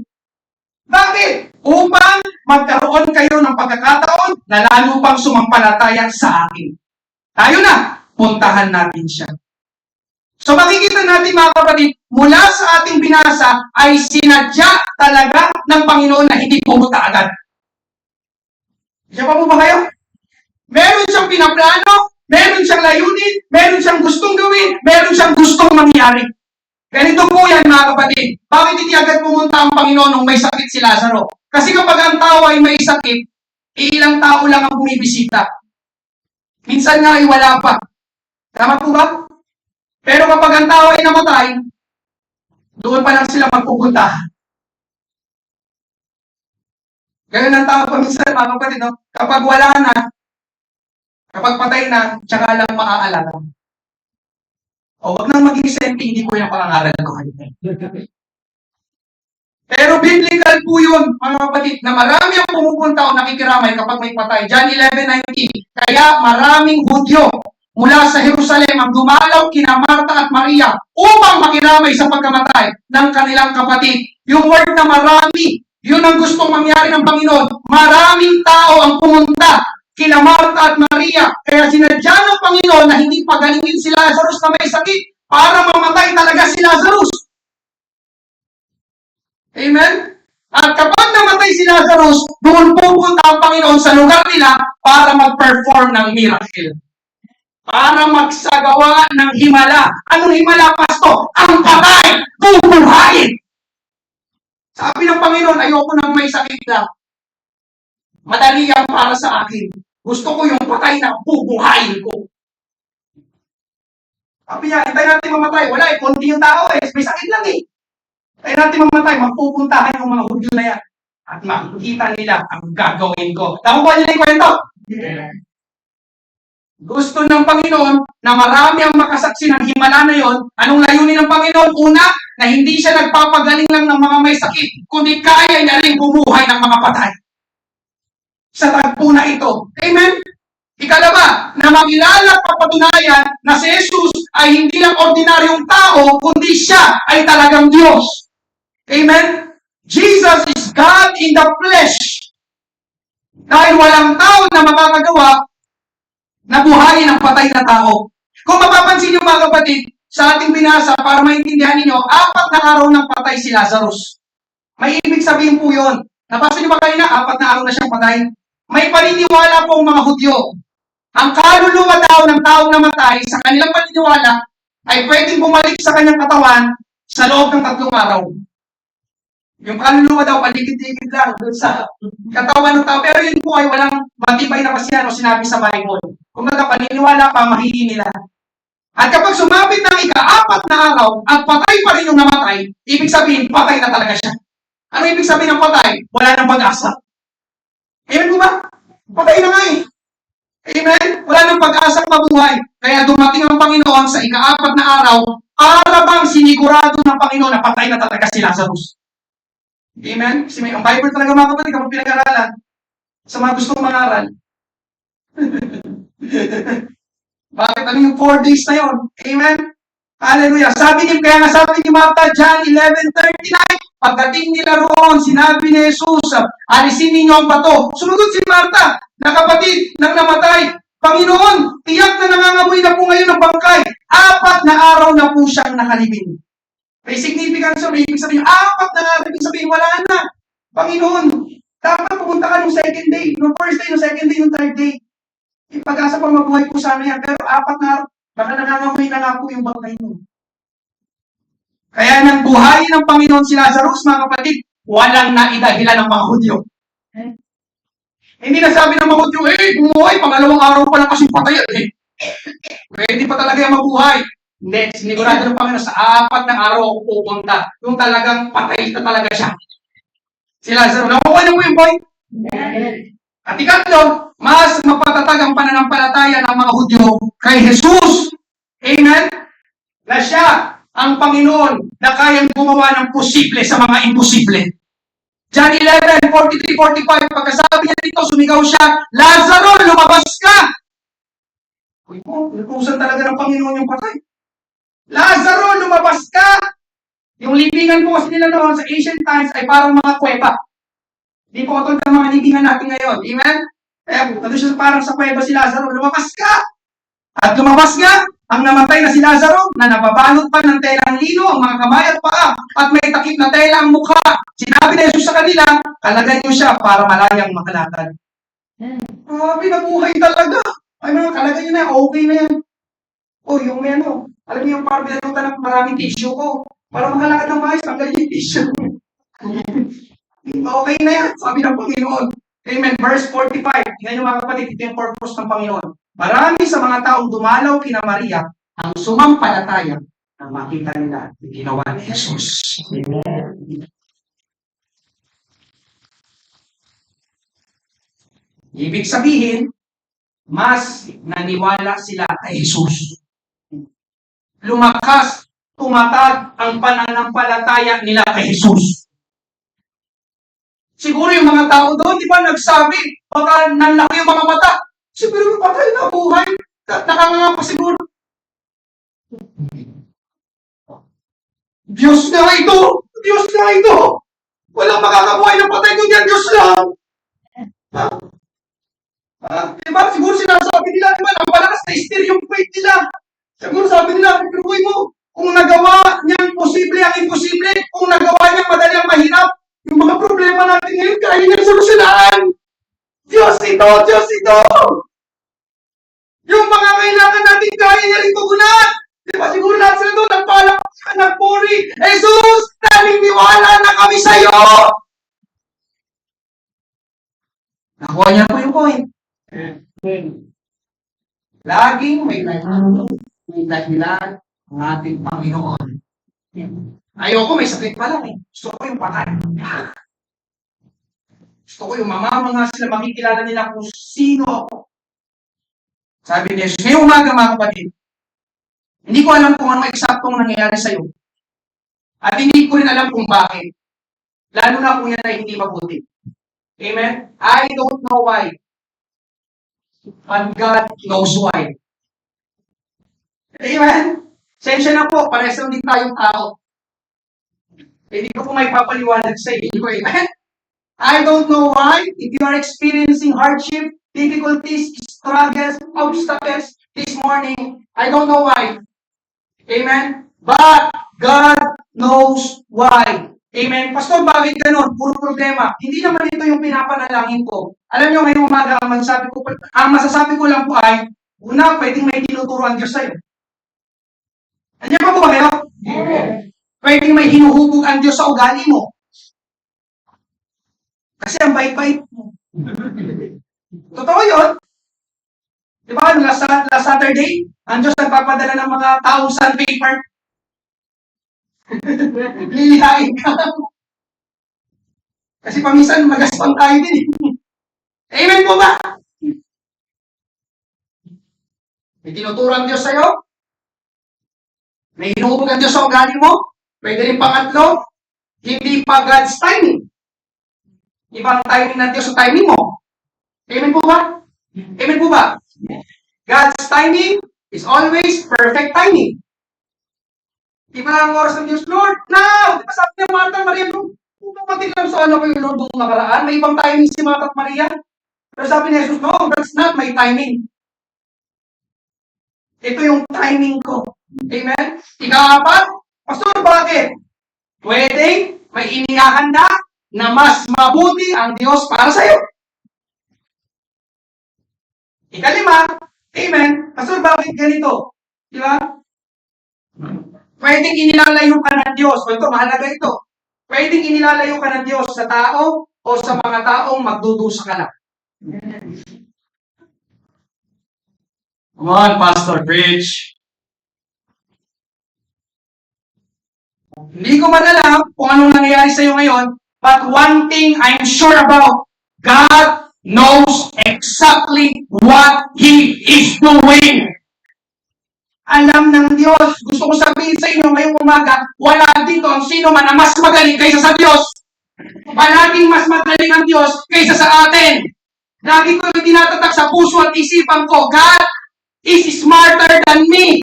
Bakit? Upang magkaroon kayo ng pagkakataon na lalo pang sumampalataya sa akin. Tayo na, puntahan natin siya. So makikita natin mga kapatid, mula sa ating binasa ay sinadya talaga ng Panginoon na hindi pumunta agad. Siya pa po ba kayo? Meron siyang pinaplano, meron siyang layunin, meron siyang gustong gawin, meron siyang gustong mangyari. Ganito po yan mga kapatid. Bakit hindi agad pumunta ang Panginoon nung may sakit si Lazaro? Kasi kapag ang tao ay may sakit, ilang tao lang ang bumibisita. Minsan nga ay wala pa. Tama po ba? Pero kapag ang tao ay namatay, doon pa lang sila magpupunta. Ganun ang tao pa minsan, mga kapatid, no? Kapag wala na, kapag patay na, tsaka lang maaalala. O, wag nang maging sempi, hindi ko yung pangangaral ko. Pero biblical po yun, mga kapatid, na marami ang pumupunta o nakikiramay kapag may patay. John 11:19. Kaya maraming Hudyo mula sa Jerusalem ang dumalaw kina Marta at Maria upang makiramay sa pagkamatay ng kanilang kapatid. Yung word na marami, yun ang gustong mangyari ng Panginoon. Maraming tao ang pumunta kina Marta at Maria. Kaya sinadya ng Panginoon na hindi pagalingin si Lazarus na may sakit para mamatay talaga si Lazarus. Amen? At kapag namatay si Lazarus, doon pupunta ang Panginoon sa lugar nila para mag-perform ng miracle. Para magsagawa ng himala. Anong himala, Pasto? Ang patay, bubuhayin. Sabi ng Panginoon, ayoko nang may sakit lang. Madali yan para sa akin. Gusto ko yung patay na bubuhayin ko. Sabi niya, hintay natin mamatay. Wala eh, konti yung tao eh. May sakit lang eh. Hintay natin mamatay, magpupuntahan yung mga Hudyo na yan. At makikita nila ang gagawin ko. Nakukuha nila yung kwento? Yeah. Gusto ng Panginoon na marami ang makasaksi ng himala na yon. Anong layunin ng Panginoon? Una, na hindi siya nagpapagaling lang ng mga may sakit, kundi kaya niya rin bumuhay ng mga patay. Sa tagpo na ito. Amen? Ikalawa, na makilala at papatunayan na si Jesus ay hindi lang ordinaryong tao, kundi siya ay talagang Diyos. Amen? Jesus is God in the flesh. Dahil walang tao na makakagawa na buhayin ang patay na tao. Kung mapapansin niyo mga kapatid, sa ating binasa, para maintindihan ninyo, 4 na araw ng patay si Lazarus. May ibig sabihin po yun. Napasa niyo ba kanina, 4 na araw na siyang patay? May paniniwala po ang mga Hudyo. Ang kaluluwa daw ng taong namatay, sa kanilang paniniwala, ay pwedeng bumalik sa kanyang katawan sa loob ng 3 araw. Yung kaluluwa daw, paligid-ligid lang doon sa katawan ng tao. Pero yun po ay walang matibay na kasiyan o sinabi sa Bible. Kung paniniwala pa, mahihi nila. At kapag sumapit ng 4 na araw at patay pa rin yung namatay, ibig sabihin, patay na talaga siya. Ano ibig sabihin ng patay? Wala nang pag-asa. Amen po ba? Patay na nga eh. Amen? Wala nang pag-asa mabuhay. Kaya dumating ang Panginoon sa 4 na araw, para bang sinigurado ng Panginoon na patay na talaga si Lazarus. Amen? Kasi may ang Bible talaga mga kapatid, kapag pinag-aralan, sa mga gustong mangaral. Bakit ano yung 4 days na yun? Amen? Hallelujah. Kaya nga sabi ni Marta, John 11:39, pagdating nila roon, sinabi ni Jesus, alisin ninyo ang bato. Sumunod si Marta, na kapatid, nang namatay. Panginoon, tiyak na nangangamoy na po ngayon ang bangkay. 4 na araw na po siyang nakalibing. May significance, may ibig sabihin, 4 na araw, ibig sabihin, wala na. Panginoon, nung second day, nung first day, nung second day, nung third day. Yung pag-asa pa mabuhay po sana yan. Pero 4 na araw, baka nangangamoy na nga po yung bangkay mo. Kaya nang buhayin ng Panginoon si Lazarus, mga kapatid, walang naidahilan ng mga Hudyo. Hindi na sabi ng mga Hudyo, bumuhay, pangalawang araw pa lang kasing patay. Pwede pa talaga yung mabuhay. Hindi, sinigurado ng Panginoon, sa 4 na araw ako pupunta. Yung talagang patay na talaga siya. Si Lazarus, nakuha niyo po yung point? At ikatlo, mas mapatatag ang pananampalataya ng mga Hudyo kay Jesus. Amen? Na siya ang Panginoon na kayang gumawa ng posible sa mga imposible. John 11, 43-45, pagkasabi niya dito, sumigaw siya, Lazaro, lumabas ka! Uy po, nakusan talaga ng Panginoon yung patay. Lazaro, lumabas ka! Yung libingan po kasi nila noon sa ancient times ay parang mga kuweba. Hindi po katulad ng mga libingan natin ngayon. Amen? Kaya po, siya parang sa kuweba si Lazaro, lumabas ka! At lumabas nga, ang namatay na si Lazaro, na nababalot pa ng telang lino, ang mga kamay at paa, at may takip na tela ang mukha. Sinabi ni Jesus sa kanila, kalagan niyo siya para malayang makalakad. Nabuhay talaga. Ay mga, kalagan niyo na, okay na yan. Yung ano, alam niyo yung parang binalutan ng maraming tissue ko. Para makalakad ng maayos, tanggal yung tissue. Okay na yan, sabi ng Panginoon. Amen. Verse 45. Tingnan niyo mga kapatid, ito yung purpose ng Panginoon. Marami sa mga taong dumalaw kina Maria ang sumampalataya na makita nila yung ginawa ni Jesus. Amen. Ibig sabihin, mas naniwala sila kay Jesus. Lumakas, tumatag ang pananampalataya nila kay Jesus. Siguro yung mga tao doon, di ba, nagsabi, baka nanlaki yung mga mata. Siguro yung patay na buhay. Nakanganga pa siguro. Diyos na ito! Diyos na ito! Walang makakabuhay ng patay kundi ang Diyos lang. Diba? Siguro sinasabi nila, diba, napalakas na steer yung faith nila. Siguro sabi nila, pinubuhay mo, kung nagawa niyang posible ang imposible, kung nagawa niyang madali ang mahirap, yung mga problema natin ngayon, kaya niyang solusyonan. Diyos ito! Diyos ito! Yung mga kailangan natin kaya niya rin tugunan. Diba siguro lahat sila doon, nagpalakpakan, nagpuri. Jesus, naniniwala na kami sa'yo. Nakuha niya po yung point. Laging may dahilan ang ating Panginoon. Ayoko, may sakit pa lang eh. Gusto ko yung patay. Gusto ko yung mamamanga sila, makikilala nila kung sino ako. Sabi ni Jesus, ngayong umaga mga kapatid, hindi ko alam kung ano eksaktong nangyayari sa'yo. At hindi ko rin alam kung bakit. Lalo na kung yan ay hindi mabuti. Amen? I don't know why. But God knows why. Amen? Sensya na po, parehas lang din tayong tao. Hindi ko po may papaliwanag sa inyo. Amen? I don't know why. If you are experiencing hardship, difficulties, struggles, obstacles this morning, I don't know why. Amen? But God knows why. Amen? Pastor, bakit ganun? Puro problema. Hindi naman ito yung pinapanalangin ko. Alam nyo, ngayong umaga, ang masasabi ko lang po ay, una, pwedeng may tinuturo ang Diyos sa'yo. Andiyan pa po ba kayo? Amen. Pwedeng may hinuhubog ang Diyos sa ugali mo. Kasi ang bait-bait mo. Totoo yun. Di ba, last Saturday, ang Diyos nagpapadala ng mga taong sandpaper. Lilihain ka. Kasi paminsan, magaspang tayo din eh. Amen po ba? May tinuturo ang Diyos sa'yo? May hinuhubog ang Diyos sa ugali mo? Pwede rin pangatlo, hindi pa God's timing. Ibang timing ng Diyos sa timing mo. Amen po ba? Amen po ba? God's timing is always perfect timing. Di ba ang oras ng Diyos, Lord, now! Di ba sabi niya Martha, Maria, kung kapatid lang sa anak ko yung Lord nung nakaraan, may ibang timing si Martha at Maria. Pero sabi ni Jesus, no, that's not my timing. Ito yung timing ko. Amen? Ika-apat, Pastor, bakit? Pwedeng may inihahanda na mas mabuti ang Diyos para sa'yo. Ikalima, amen, Pastor, bakit ganito? Di ba? Pwedeng inilalayo ka ng Diyos. O ito, mahalaga ito. Pwedeng inilalayo ka ng Diyos sa tao o sa mga taong magdudusa ka lang. Come on, Pastor, preach. Hindi ko man alam kung anong nangyayari sa iyo ngayon, but one thing I'm sure about, God knows exactly what He is doing. Alam ng Diyos. Gusto ko sabihin sa inyo ngayong umaga, wala dito ang sino man na mas magaling kaysa sa Diyos. Palaging mas magaling ang Diyos kaysa sa atin. Lagi ko yung tinatatak sa puso at isipan ko, God is smarter than me.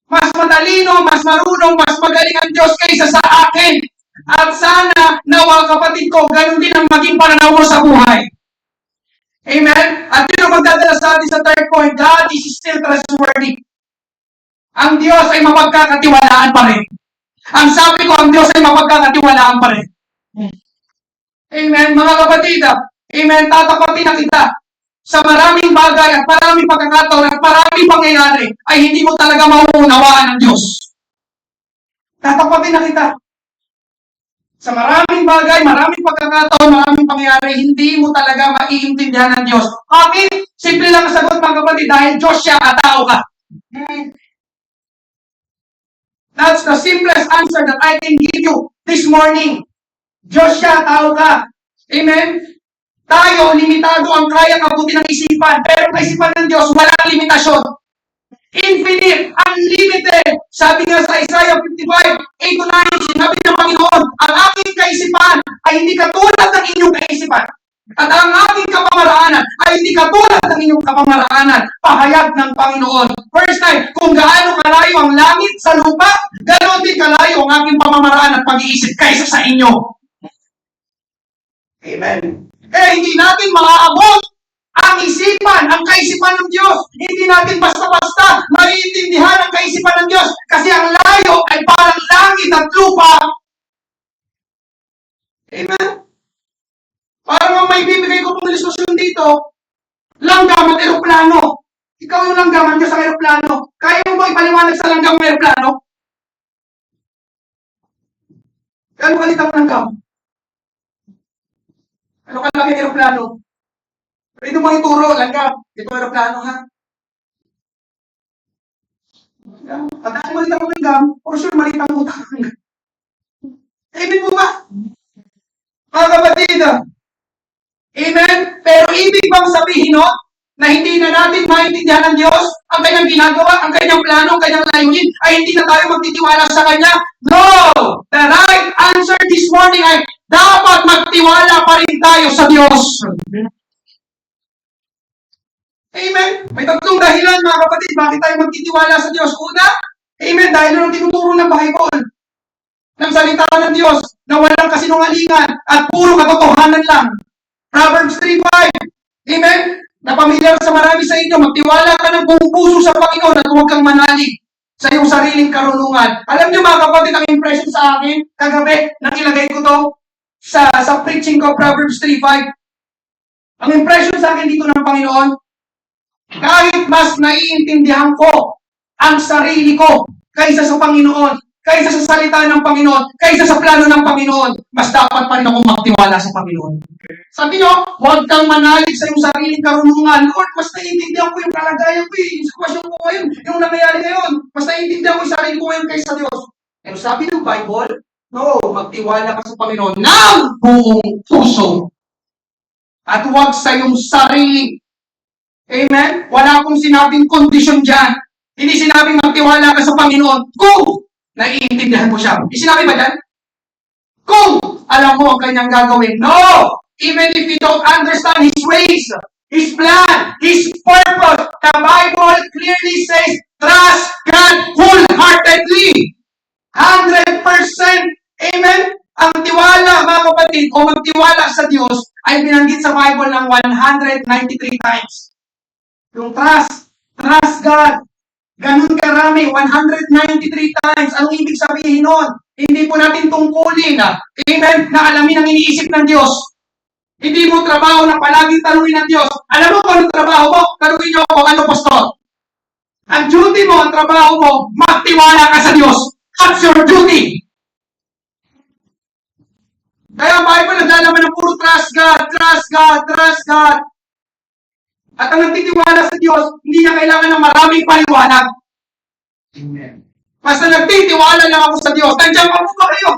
Mas matalino, mas marunong, mas magaling ang Diyos kaysa sa akin. At sana, nawa kapatid ko, ganun din ang maging pananaw mo sa buhay. Amen? At yun ang magdadala sa atin sa third point, God is still trustworthy. Ang Diyos ay mapagkakatiwalaan pa rin. Ang sabi ko, ang Diyos ay mapagkakatiwalaan pa rin. Amen? Mga kapatid, amen, tatapatin na kita sa maraming bagay at maraming pagkakataon at maraming pangyayari ay hindi mo talaga mauunawaan ng Diyos. Tatapatin na kita. Sa maraming bagay, maraming pagkakataon, maraming pangyayari, hindi mo talaga maiintindihan ng Diyos. Bakit? Simple lang ang sagot, mga kapatid, dahil Diyos siya at tao ka. That's the simplest answer that I can give you this morning. Diyos siya, tao ka. Amen? Tayo, limitado ang kayang abutin ng isipan. Pero ang isipan ng Diyos, walang limitasyon. Infinite, unlimited. Sabi nga sa Isaiah 55:8-9, sinabi ng Panginoon, ang aking kaisipan ay hindi katulad ng inyong kaisipan. At ang aking kapamaraanan ay hindi katulad ng inyong kapamaraanan. Pahayag ng Panginoon. First time, kung gaano kalayo ang langit sa lupa, ganoon din kalayo ang aking pamamaraan at pag-iisip kaysa sa inyo. Amen. Kaya hindi natin maaabot ang isipan, ang kaisipan ng Diyos. Hindi natin basta-basta maiintindihan ang kaisipan ng Diyos. Kasi ang layo ay parang langit at lupa. Amen? Parang may bibigay ko pong ilusyon dito, langgam at aeroplano. Ikaw yung langgam, ang Diyos ang aeroplano. Kaya mo ba ipaliwanag sa langgam ang aeroplano? Kano kalit ang langgam? Ano kalaki ang aeroplano? Ito mo ituro, langgam. Ito aeroplano, ha? At ang maliit ang langgam, for sure maliit ang utang. Amen po ba? Mga kapatid, amen? Pero ibig bang sabihin no, na hindi na natin maintindihan ng Diyos ang kanyang ginagawa, ang kanyang plano, ang kanyang layunin, ay hindi na tayo magtitiwala sa Kanya? No! The right answer this morning ay dapat magtiwala pa rin tayo sa Diyos. Amen? May tatlong dahilan, mga kapatid, bakit tayo magtitiwala sa Diyos. Una, amen, dahil nung tinuturo ng Bible, ng salita ng Diyos, na walang kasinungalingan at puro katotohanan lang. Proverbs 3:5. Amen? Na pamilyar sa marami sa inyo, magtiwala ka ng buong puso sa Panginoon at huwag kang manalig sa iyong sariling karunungan. Alam niyo mga kapatid, ang impression sa akin, kagabi, nang ilagay ko to sa preaching ko, Proverbs 3:5. Ang impression sa akin dito ng Panginoon, kahit mas naiintindihan ko ang sarili ko kaysa sa Panginoon, kaysa sa salita ng Panginoon, kaysa sa plano ng Panginoon, mas dapat pa rin akong magtiwala sa Panginoon. Sabi nyo, huwag kang manalig sa iyong sariling karunungan. Lord, mas naiintindihan ko yung kalagayan ko, yung sitwasyon ko ngayon, yung nangyayari ngayon. Mas naiintindihan ko yung sarili ko ngayon kaysa sa Diyos. Pero sabi ng Bible, no, magtiwala ka sa Panginoon ng buong puso. At huwag sa iyong sarili. Amen? Wala akong sinabing kondisyon dyan. Hindi sinabing magtiwala ka sa Panginoon kung naiintindihan mo siya. Sinabi ba dyan? Kung alam mo ang kanyang gagawin. No! Even if you don't understand His ways, His plan, His purpose, the Bible clearly says, trust God wholeheartedly. 100%. Amen? Ang tiwala, mga kapatid, o magtiwala sa Diyos ay binanggit sa Bible ng 193 times. Yung trust God. Ganun karami, 193 times. Anong ibig sabihin nun? Hindi po natin tungkulin, amen, na alamin ang iniisip ng Diyos. Hindi mo trabaho na palaging tanungin ng Diyos. Alam mo kung anong trabaho mo? Tanungin niyo ako, ano, pastor? Ang duty mo, ang trabaho mo, magtiwala ka sa Diyos. That's your duty. Kaya ang Bible naglalaman ng puro trust God, trust God, trust God. At ang nagtitiwala sa Diyos, hindi niya kailangan ng maraming paliwanag. Amen. Basta nagtitiwala lang ako sa Diyos. Nandiyan pa po ba kayo?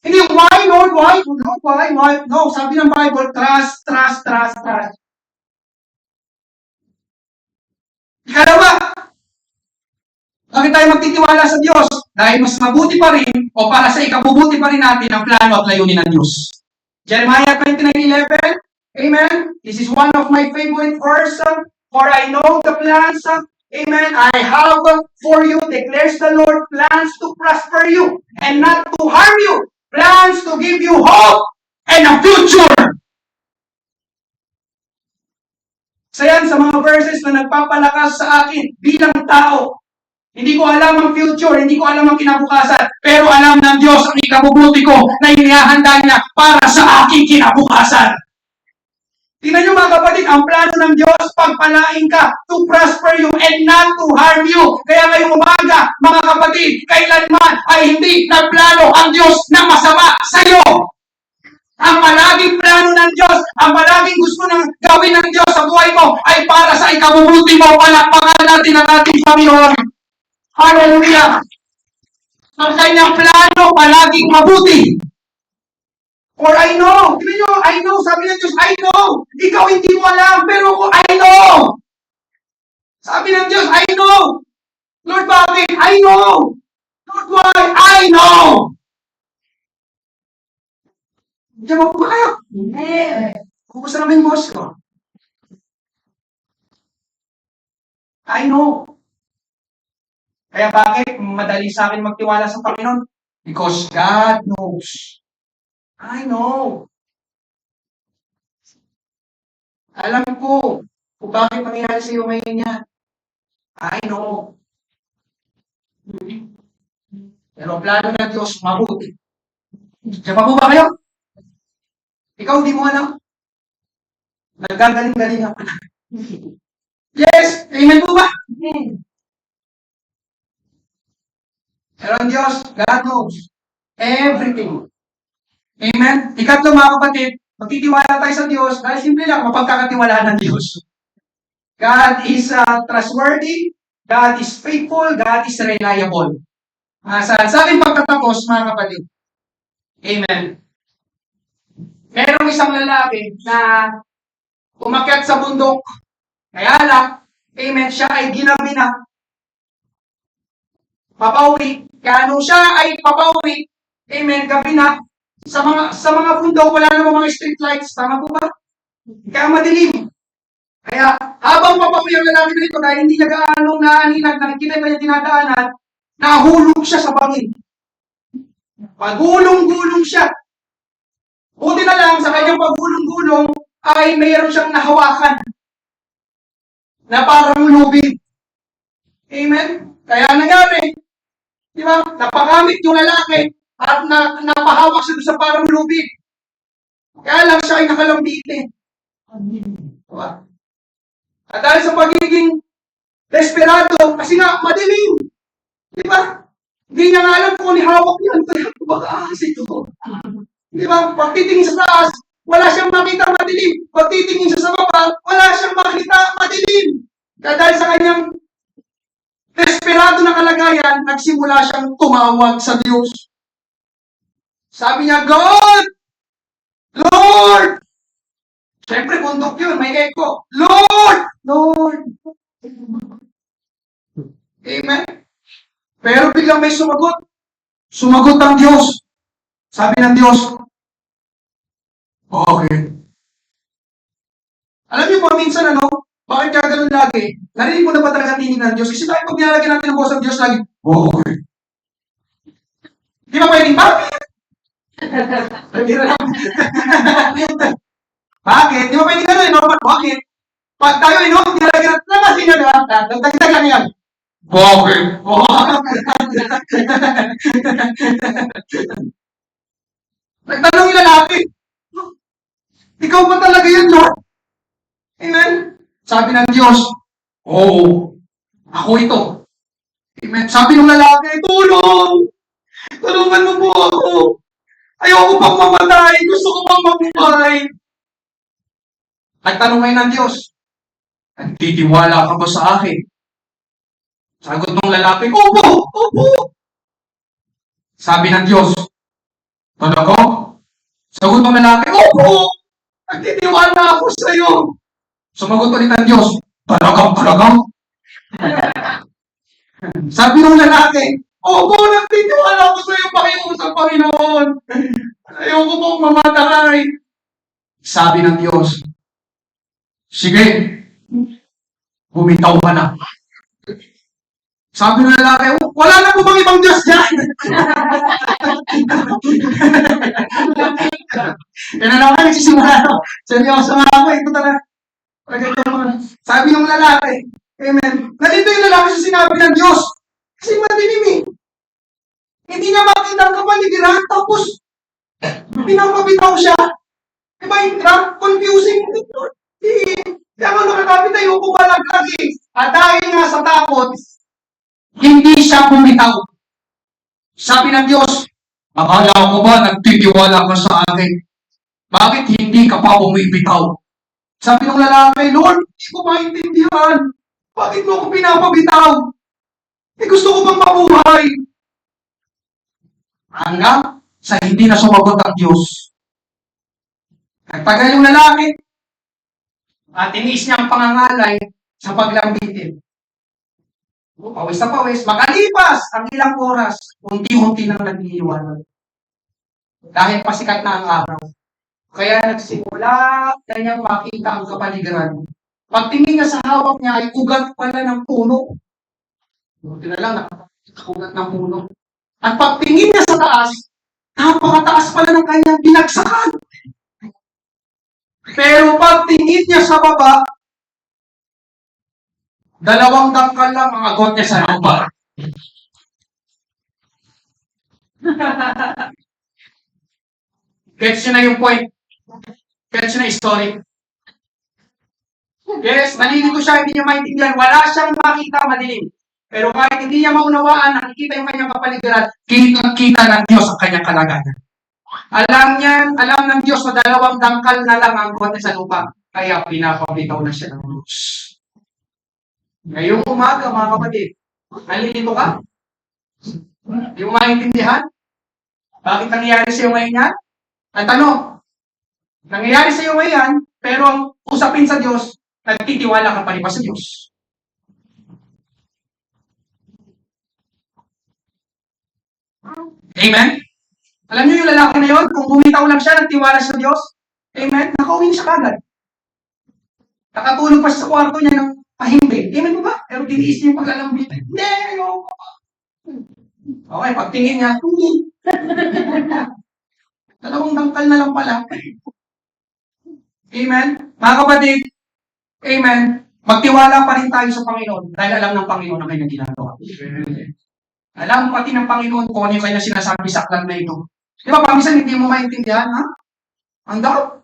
Hindi yung why, Lord, why? No, why, why? No, sabi ng Bible, trust, trust, trust, trust. Ikalawa, bakit tayo magtitiwala sa Diyos? Dahil mas mabuti pa rin, o para sa ikabubuti pa rin natin ang plano at layunin ng Diyos. Jeremiah 29:11, amen? This is one of my favorite verses. For I know the plans, amen, I have for you, declares the Lord, plans to prosper you and not to harm you. Plans to give you hope and a future. So yan, sa mga verses na nagpapalakas sa akin bilang tao. Hindi ko alam ang future, hindi ko alam ang kinabukasan, pero alam ng Diyos ang ikabubuti ko na inihahanda niya para sa aking kinabukasan. Tingnan niyo mga kapatid, ang plano ng Diyos, pagpalain ka to prosper you and not to harm you. Kaya ngayong umaga, mga kapatid, kailanman ay hindi nagplano ang Diyos na masama sa iyo. Ang palaging plano ng Diyos, ang palaging gusto ng gawin ng Diyos sa buhay mo ay para sa ikabubuti mo. Palakpakan natin ang ating Panginoon. Hallelujah! Ang kanyang plano palaging mabuti. Or I know. Tingnan nyo, I know. Sabi ng Diyos, I know. Ikaw hindi mo alam, pero ako, I know. Sabi ng Diyos, I know. Lord, bakit? I know. Lord, why? I know. Diyan mo po ba kayo? Hindi. Kumusta naman yung boss ko? I know. Kaya bakit madali sa akin magtiwala sa Panginoon? Because God knows. I know. Alam ko kung bakit mangyayari sa iyo ngayon yan. I know. Pero ang plano ng Diyos, mabuti. Diyan pa po ba kayo? Ikaw hindi mo alam. Nagagaling-galing ako na. Yes! Amen po ba? Pero ang Diyos, God knows everything. Amen? Ikatlo mga kapatid, magtitiwala tayo sa Diyos dahil simple lang, mapagkakatiwalaan ng Diyos. God is trustworthy, God is faithful, God is reliable. Sa aking pagtatapos, mga kapatid. Amen. Merong isang lalaki na umakyat sa bundok. Kaya lang, amen, siya ay ginabi na. Papauwi. Kaya nung siya ay papauwi, amen, gabi na, sa mga bundok, wala namang mga street lights. Tama po ba? Kaya madilim. Kaya habang papauwi ang lalaki na ito, dahil hindi niya gaanong naaninag, nakikita pa niya dinadaanan, nahulog siya sa bangin. Pagulong-gulong siya. Buti na lang, sa kanyang pagulong-gulong, ay mayroon siyang nahawakan na parang lubid. Amen? Kaya nangyari, di ba? Napakamit yung lalaki at napahawak siya sa parang lubid. Kaya lang siya ay nakalambitin. Diba? At dahil sa pagiging desperado, kasi nga, madilim. Di ba? Hindi niya nga alam kung hawak niya. Kaya baka ahas ito. Di ba? Pagtitingin sa taas, wala siyang makita madilim. Pagtitingin siya sa baba, wala siyang makita madilim. Kaya dahil sa kanyang desperado na kalagayan, nagsimula siyang tumawag sa Diyos. Sabi niya, God! Lord! Siyempre, bundok yun, may echo. Lord! Lord! Amen? Pero biglang may sumagot. Sumagot ang Diyos. Sabi ng Diyos, okay. Alam niyo po, minsan bakit kaya ganun lagi? Narinig mo na ba talaga tinig ng Diyos? Kasi tayo pag nilalagyan natin ang boses ng Diyos lagi, okay. Di ba pwedeng, bakit? Bakit? Di ba pwedeng gano'n, normal, bakit? Pag tayo, nilalagyan natin, namasin na na, dagdag lang yan. Bakit? Nagtanong yung lalaki. Ikaw ba talaga yan, Lord? Amen? Sabi ng Diyos, oo, ako ito. Amen? Sabi ng lalaki, tulong! Tulungan mo po ako! Ayoko pang mamatay! Gusto ko pang mabuhay! Nagtanong ngayon ng Diyos, nagtitiwala ka ba sa akin? Sagot ng lalaki, opo! Opo! Sabi ng Diyos, talaga? Sagot ng lalaki, opo! Nagtitiwala ako sa iyo! Sumagot ulit ang Diyos, talagang? Sabi ng lalaki, opo, nagtitiwala ako sa iyo, Panginoon sa Panginoon. Ayoko pong mamatay. Sabi ng Diyos, sige, bumitaw ka na. Sabi ng lalaki, wala na po bang ibang Diyos dyan? Yan na naman, nagsisimula no? Seryoso nga ako, ito talaga. Sabi ng lalaki, amen. Nalito yung lalaki sa sinabi ng Diyos. Kasi madilim eh. Hindi niya makita ang kapaligiran, tapos pinapabitaw siya. Diba yung confusing? Kaya nga nakakapit tayo, kumalag lagi. At dahil nga sa takot, hindi siya bumitaw. Sabi ng Diyos, akala ko ba nagtitiwala ka sa akin? Bakit hindi ka pa bumibitaw? Sabi ng lalaki, Lord, hindi ko maintindihan. Bakit mo ako pinapabitaw? Gusto ko bang mabuhay? Hanggang sa hindi na sumagot ang Diyos. Nagtagal yung lalaki at tiniis niya ang pangangalay sa paglambitin. Pawis na pawis. Makalipas ang ilang oras, unti-unti nang nagliliwanag. Dahil pasikat na ang araw. Kaya nagsimula kanyang makita ang kapaligiran. Pagtingin niya sa hawak niya ay ugat pala ng puno. Buti na lang nakaugat ng puno. At pagtingin niya sa taas, napakataas pala ng kanyang binagsakan. Pero pagtingin niya sa baba, dalawang dangkal lang ang agot niya sa lupa. Gets niyo na yung point? Gets niyo na yung story? Yes, nalilito siya, hindi niya maintindihan. Wala siyang makita madilim. Pero kahit hindi niya maunawaan, nakikita yung kanyang kapaligiran, kita ng Diyos ang kanyang kalagayan. Alam ng Diyos na dalawang dangkal na lang ang agot niya sa lupa. Kaya pinapabitaw na siya ng Diyos. Ngayong umaga, mga kapatid, nalilito ka? Hindi mo maintindihan? Bakit nangyayari sa iyo ngayon yan? Ang tanong, nangyayari sa iyo ngayon, pero ang usapin sa Diyos, nagtitiwala ka pa rin ba sa Diyos? Amen? Alam niyo yung lalaki na yun, kung bumitaw lang siya, nagtiwala sa Diyos, amen, nakauwi siya kagad. Nakatulog pa siya sa kwarto niya ng pahimbing. Amen mo ba? Pero tiniis niya yung paglalambit. Hindi, ayoko. Okay, pagtingin niya, dalawang dangkal na lang pala. Amen? Mga kapatid, amen, magtiwala pa rin tayo sa Panginoon dahil alam ng Panginoon ang kanyang ginagawa. Alam pati ng Panginoon kung ano yung kanyang sinasabi sa aklat na ito. Di ba, pamisan hindi mo maintindihan, ha? Handa?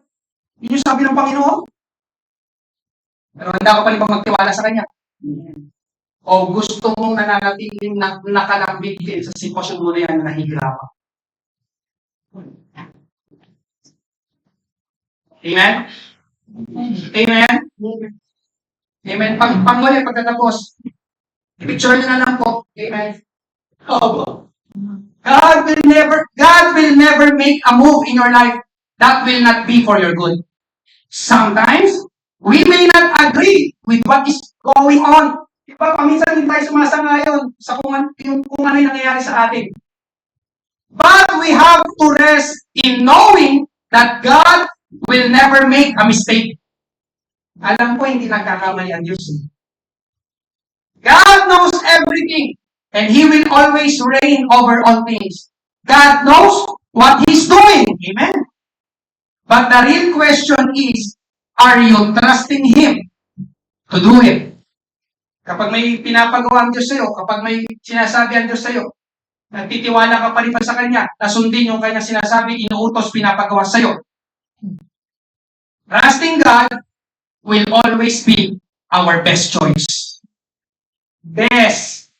Yun yung sabi ng Panginoon. Pero handa ka pa rin ba magtiwala sa Kanya? O gusto mong nananatiling nakalambit din sa sitwasyon mo na yan na nahihirapan? Amen? Amen? Amen? Pangmuli, pagkatapos, i-picture nyo na lang po. Amen? Oh, God will never make a move in your life that will not be for your good. Sometimes, we may not agree with what is going on. Diba, paminsan hindi tayo sumasangayon sa kung ano yung nangyayari sa atin. But we have to rest in knowing that God will never make a mistake. Alam ko, hindi nagkakamali ang Diyos. God knows everything, and He will always reign over all things. God knows what He's doing. Amen? But the real question is, are you trusting Him to do it? Kapag may pinapagawa ang Diyos sa'yo, kapag may sinasabi ang Diyos sa'yo, nagtitiwala ka pa rin ba sa Kanya, nasundin yung Kanyang sinasabi, inuutos, pinapagawa sa'yo. Trusting God will always be our best choice. Best.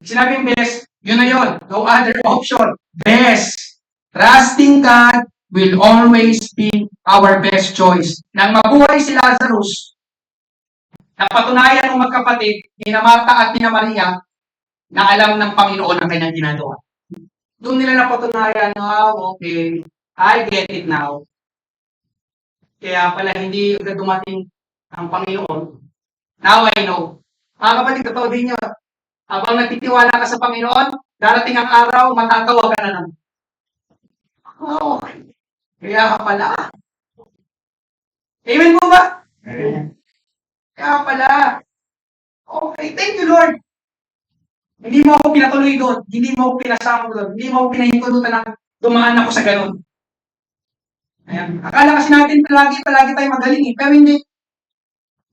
Sinabing best, yun na yun. No other option. Best. Trusting God will always be our best choice. Nang mabuhay si Lazarus, napatunayan ng magkapatid, ni Marta at ni Maria, na alam ng Panginoon ang kanyang ginagawa. Doon nila napatunayan, okay, I get it now. Kaya pala hindi agad dumating ang Panginoon. Now I know. Mga kapatid, totoo din yun. Habang nagtitiwala ka sa Panginoon, darating ang araw, matatawa ka na naman. Okay. Kaya pala. Amen po ba? Kaya pala. Okay, thank you Lord. Hindi mo ako pinatuloy doon. Hindi mo ako pinasama doon. Hindi mo ako pinahintulutan na dumaan ako sa ganun. Ayan. Akala kasi natin palagi tayo magaling eh. Pero hindi.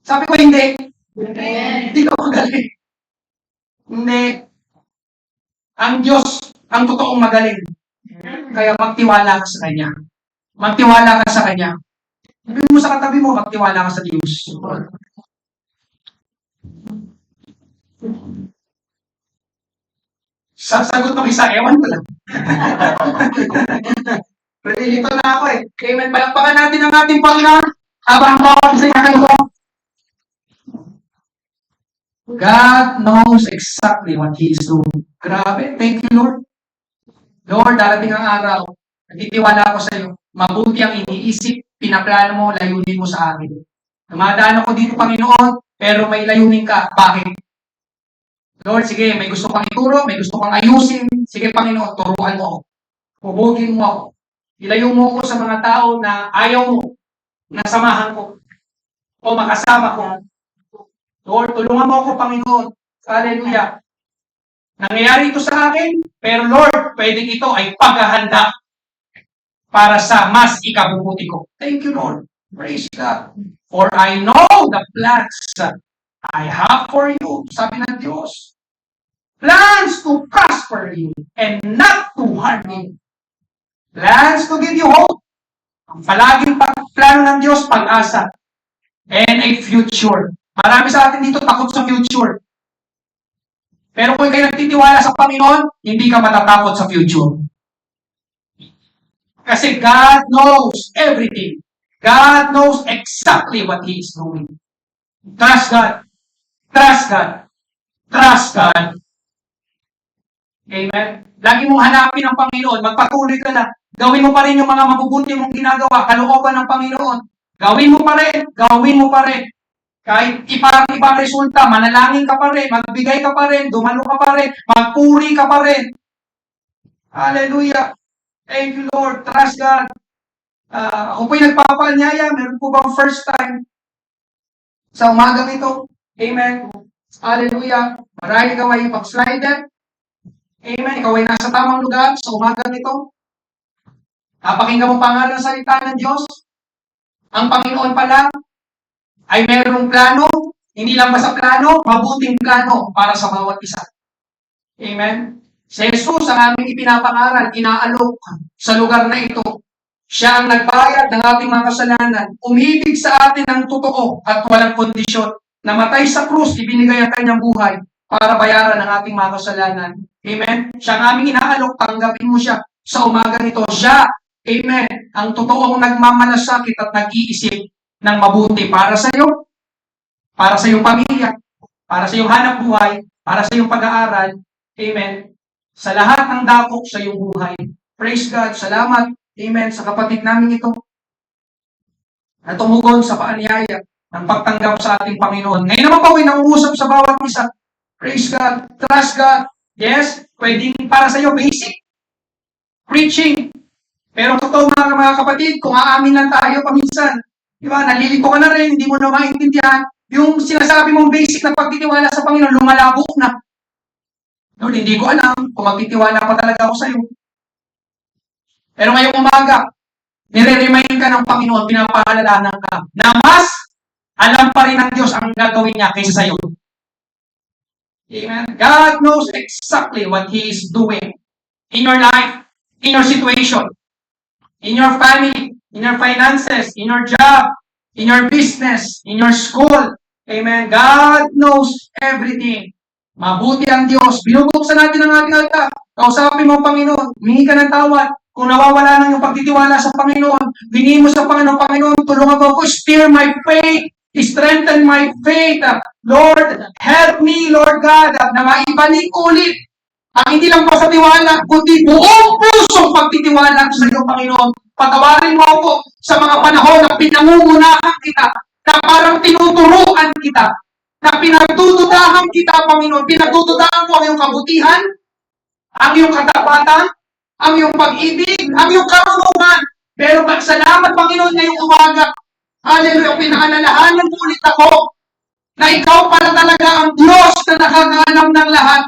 Sabi ko hindi. Hindi ka magaling. Hindi. Ang Diyos, ang totoong magaling. Kaya magtiwala ka sa Kanya. Magtiwala ka sa Kanya. Sabi mo sa katabi mo, magtiwala ka sa Diyos. Sasagot ng isa, ewan ko lang. Nalilito na ako eh. Amen. Palakpakan natin ang ating Panginoon. Habang bawat sa inyo. God knows exactly what He is doing. Grabe. Thank you, Lord. Lord, darating ang araw. Nagtitiwala ako sa iyo. Mabuti ang iniisip, pinaplano mo, layunin mo sa akin. Dumadaan ako dito, Panginoon, pero may layunin ka. Bakit? Lord, sige, may gusto kang ituro, may gusto kang ayusin. Sige, Panginoon, turuan mo ako. Pubugin mo ako. Ilayo mo ako sa mga tao na ayaw mo, na samahan ko, o makasama ko. Lord, tulungan mo ako, Panginoon. Hallelujah. Nangyayari ito sa akin, pero Lord, pwedeng ito ay paghahanda para sa mas ikabubuti ko. Thank you, Lord. Praise God. For I know the plans I have for you. Sabi ng Diyos. Plans to prosper you and not to harm you. Plans to give you hope. Ang palaging plano ng Diyos, pag-asa. And a future. Marami sa atin dito takot sa future. Pero kung kayo nagtitiwala sa Panginoon, hindi ka matatakot sa future. Kasi God knows everything. God knows exactly what He is doing. Trust God. Trust God. Trust God. Amen? Lagi mong hanapin ang Panginoon. Magpatuloy ka na. Gawin mo pa rin yung mga mabubuti mong ginagawa. Kalooban ng Panginoon. Gawin mo pa rin. Gawin mo pa rin. Kahit ibang resulta, manalangin ka pa rin. Magbigay ka pa rin. Dumalo ka pa rin. Magpuri ka pa rin. Hallelujah. Thank you, Lord. Trust God. Ako po'y nagpapaanyaya. Meron po bang first time sa umagang ito? Amen. Hallelujah. Marami ka ay pag-slider. Amen. Ikaw ay nasa tamang lugar sa umagang ito. Napakinggan mo pangalan ng salita ng Diyos. Ang Panginoon pala ay mayroong plano. Hindi lang basta plano, mabuting plano para sa bawat isa. Amen. Si Jesus ang aming ipinapangaral, inaalok sa lugar na ito. Siya ang nagbayad ng ating mga kasalanan. Umibig sa atin ng totoo at walang kondisyon. Namatay sa krus, ibinigay ang kanyang buhay para bayaran ang ating mga kasalanan. Amen? Siya ang aming inaalok, tanggapin mo siya sa umaga nito. Siya, amen, ang totoong nagmamalasakit at nag-iisip ng mabuti para sa iyo, para sa iyong pamilya, para sa iyong hanap buhay, para sa iyong pag-aaral. Amen? Sa lahat ng dakok sa iyong buhay. Praise God. Salamat. Amen. Sa kapatid namin ito na tumugon sa paanyaya ng pagtanggap sa ating Panginoon. Ngayon naman po, nangungusap sa bawat isa. Praise God. Trust God. Yes, pwedeng para sa iyo basic preaching. Pero totoo mga kapatid, kung aamin lang tayo paminsan, di ba, nalilito ka na rin, hindi mo na maintindihan, yung sinasabi mong basic na pagtitiwala sa Panginoon, lumalabok na. Lord, hindi ko alam kung magtitiwala pa talaga ako sa iyo. Pero ngayong umaga, nire-remind ka ng Panginoon, pinapaalalahanan ka na mas alam pa rin ng Diyos ang gagawin niya kaysa sa iyo. Amen. God knows exactly what He is doing in your life, in your situation. in your family, in your finances, in your job, in your business, in your school. Amen. God knows everything. Mabuti ang Diyos. Binubuksan natin ang ating altar. Kausapin mo ang Panginoon. Humingi ka ng tawad. Kung nawawala ng iyong pagtitiwala sa Panginoon, hingi mo sa Panginoon, Panginoon, tulungan mo ako, stir my faith, strengthen my faith. Lord, help me, Lord God, na maibalik ulit ang hindi lang basta tiwala, kundi buong pusong pagtitiwala sa iyo, Panginoon. Patawarin mo ako sa mga panahon na pinangungunahan kita, na parang tinuturuan kita, na pinagdududahan kita, Panginoon. Pinagdududahan mo ang iyong kabutihan, ang iyong katapatan, ang iyong pag-ibig, ang iyong karunungan. Pero salamat, Panginoon, ngayong umaga. Hallelujah, pinaalalahanan mo ulit ako na ikaw pala talaga ang Diyos na nakakaalam ng lahat.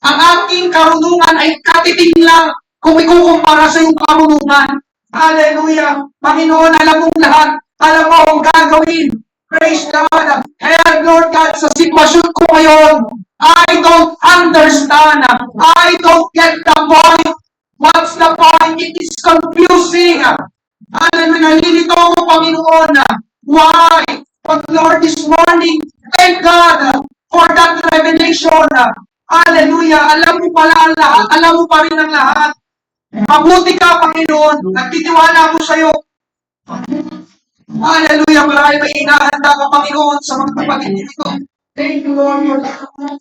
Ang aking karunungan ay katiting lang kung ikukumpara sa iyong karunungan. Hallelujah. Panginoon, alam mong lahat. Alam mo ang gagawin. Praise God. Help, Lord God, sa sitwasyon ko ngayon. I don't understand. I don't get the point. What's the point? It is confusing. Hallelujah. Nalilito ako, Panginoon. Why? But Lord, this morning, thank God for that revelation. Hallelujah. Alam mo pala ang lahat. Alam mo pa rin ang lahat. Mabuti ka, Panginoon. Nagtitiwala ako sa iyo. Hallelujah. Marami may inahanda ka, Panginoon, sa mga kapatid dito. Thank you, Lord, for that.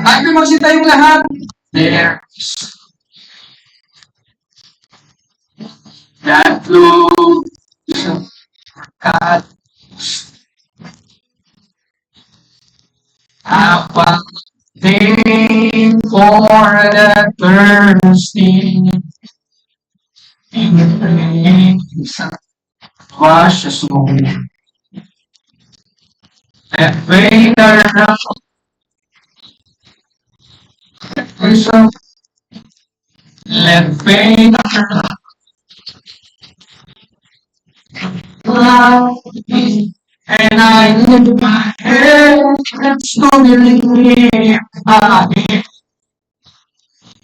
At magsita yung lahat. There. That flows God. Apa thing for the thirsty. In the place wash us all. And faith around. Let faith around. And I lift my head and slowly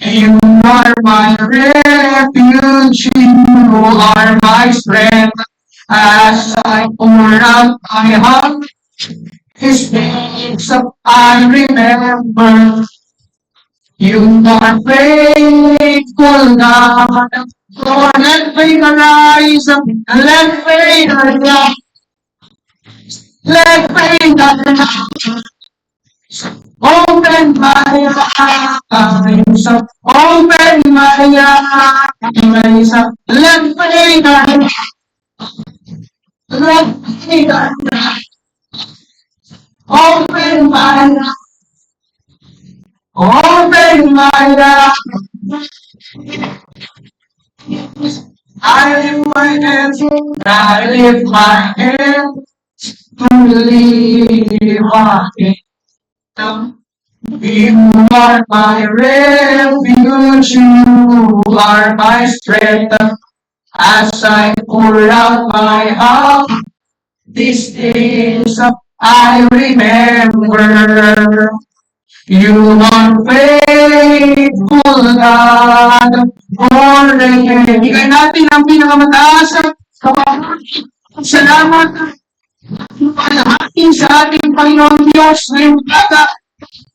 you are my refuge, you are my strength. As I pour out my heart, His names I remember. You are faithful, God. Lord, let faith arise, let faith arise. Let faith arise. Open my eyes, open my eyes. Let faith arise. Let faith arise. Open my eyes. Open my eyes. I lift my hands, I lift my hands to believe my kingdom. You are my refuge, you are my strength. As I pour out my heart, these days I remember. You are faithful, God. Bigay natin ang pinakamataas na salamat sa ating Panginoon Diyos ngayong umaga.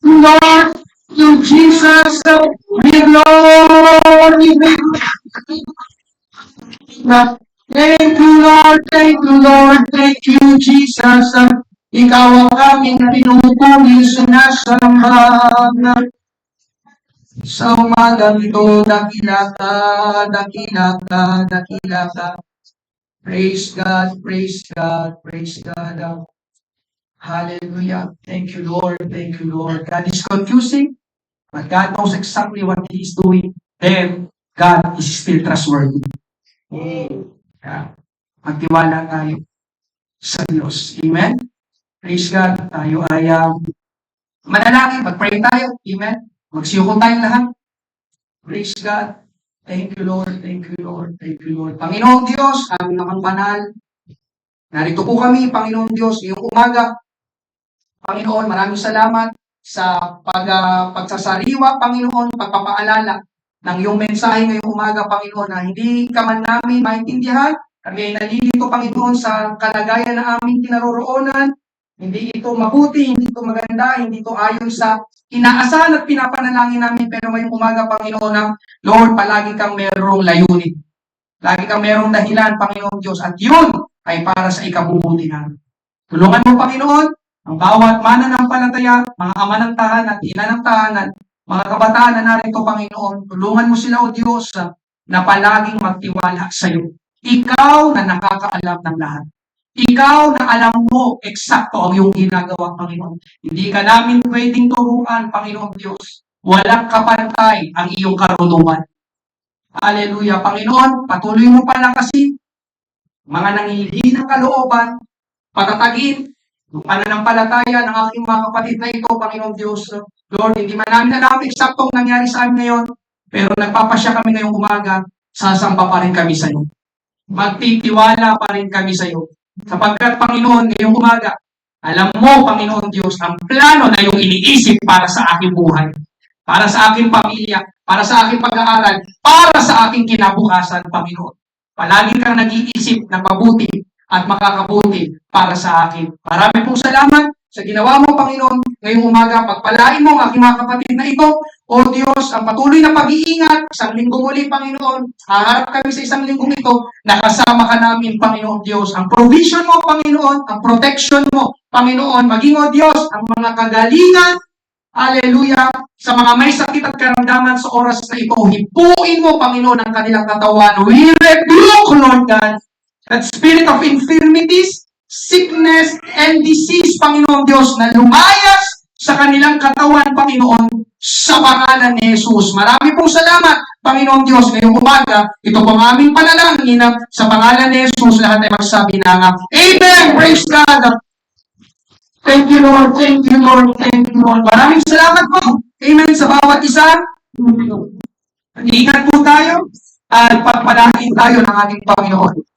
Lord, to Jesus, we glory. Thank you, Lord. Thank you, Lord. Thank you, Jesus. Ikaw ang aming pinupuri, sinasamba. Sa umagang ito, dakila ka, dakila ka, dakila ka. Praise God, praise God, praise God. Hallelujah. Thank you, Lord. Thank you, Lord. God is confusing, but God knows exactly what He is doing. Then, God is still trustworthy. Yeah. Magtiwala tayo sa Diyos. Amen? Praise God. Tayo ay manalangin. Mag-pray tayo. Amen? Magsiyukong tayong lahat. Praise God. Thank you, Lord. Thank you, Lord. Thank you, Lord. Panginoong Diyos, aming namang banal. Narito po kami, Panginoong Diyos, ngayong umaga. Panginoon, maraming salamat sa pagsasariwa, Panginoon, pagpapaalala ng iyong mensahe ngayong umaga, Panginoon, na hindi ka man namin maintindihan. Kami ay nalilito, Panginoon, sa kalagayan na aming kinaroroonan. Hindi ito mabuti, hindi ito maganda, hindi ito ayon sa inaasahan at pinapanalangin namin. Pero ngayong umaga, Panginoon, na Lord, palagi kang merong layunin. Lagi kang merong dahilan, Panginoon Diyos. At yun ay para sa ikabubuti namin. Tulungan mo, Panginoon, ang bawat mananampalataya, mga ama ng tahanan at ina ng tahanan, mga kabataan na narito, Panginoon, tulungan mo sila, O Diyos, na palaging magtiwala sa iyo. Ikaw na nakakaalam ng lahat. Ikaw na alam mo eksakto ang iyong ginagawa, Panginoon. Hindi ka namin pwedeng turuan, Panginoon Diyos. Walang kapantay ang iyong karunungan. Hallelujah, Panginoon, patuloy mo palakasin mga nangihinang kalooban, patatagin yung pananampalataya ng aking mga kapatid na ito, Panginoon Diyos. Lord, hindi man namin alam eksaktong nangyari sa amin ngayon, pero nagpapasya kami ngayong umaga, sasamba pa rin kami sa iyo. Magtitiwala pa rin kami sa iyo. Sapagkat, Panginoon, ngayong umaga, alam mo, Panginoon Diyos, ang plano na iyong iniisip para sa aking buhay, para sa aking pamilya, para sa aking pag-aaral, para sa aking kinabukasan, Panginoon. Palagi kang nag-iisip ng mabuti at makakabuti para sa akin. Marami pong salamat sa ginawa mo, Panginoon. Ngayong umaga, pagpalain mo ang aking mga kapatid na ito. O Diyos, ang patuloy na pag-iingat, isang linggo muli, Panginoon. Haharap kami sa isang linggong ito, nakasama ka namin, Panginoon Diyos. Ang provision mo, Panginoon, ang protection mo, Panginoon, maging, O Diyos, ang mga kagalingan, hallelujah, sa mga may sakit at karamdaman sa oras na ito, hipuin mo, Panginoon, ang kanilang katawan. We rebuke, Lord God, that spirit of infirmities, sickness, and disease, Panginoon Diyos, na lumayas sa kanilang katawan, Panginoon, sa pangalan ni Jesus. Marami pong salamat, Panginoon Diyos, ngayong umaga. Ito pong aming panalangin sa pangalan ni Jesus. Lahat ay magsabi na Amen! Praise God! Thank you, Lord. Thank you, Lord. Thank you, Lord. Maraming salamat po. Amen sa bawat isa. Ingat po tayo at pagpalain tayo ng ating Panginoon.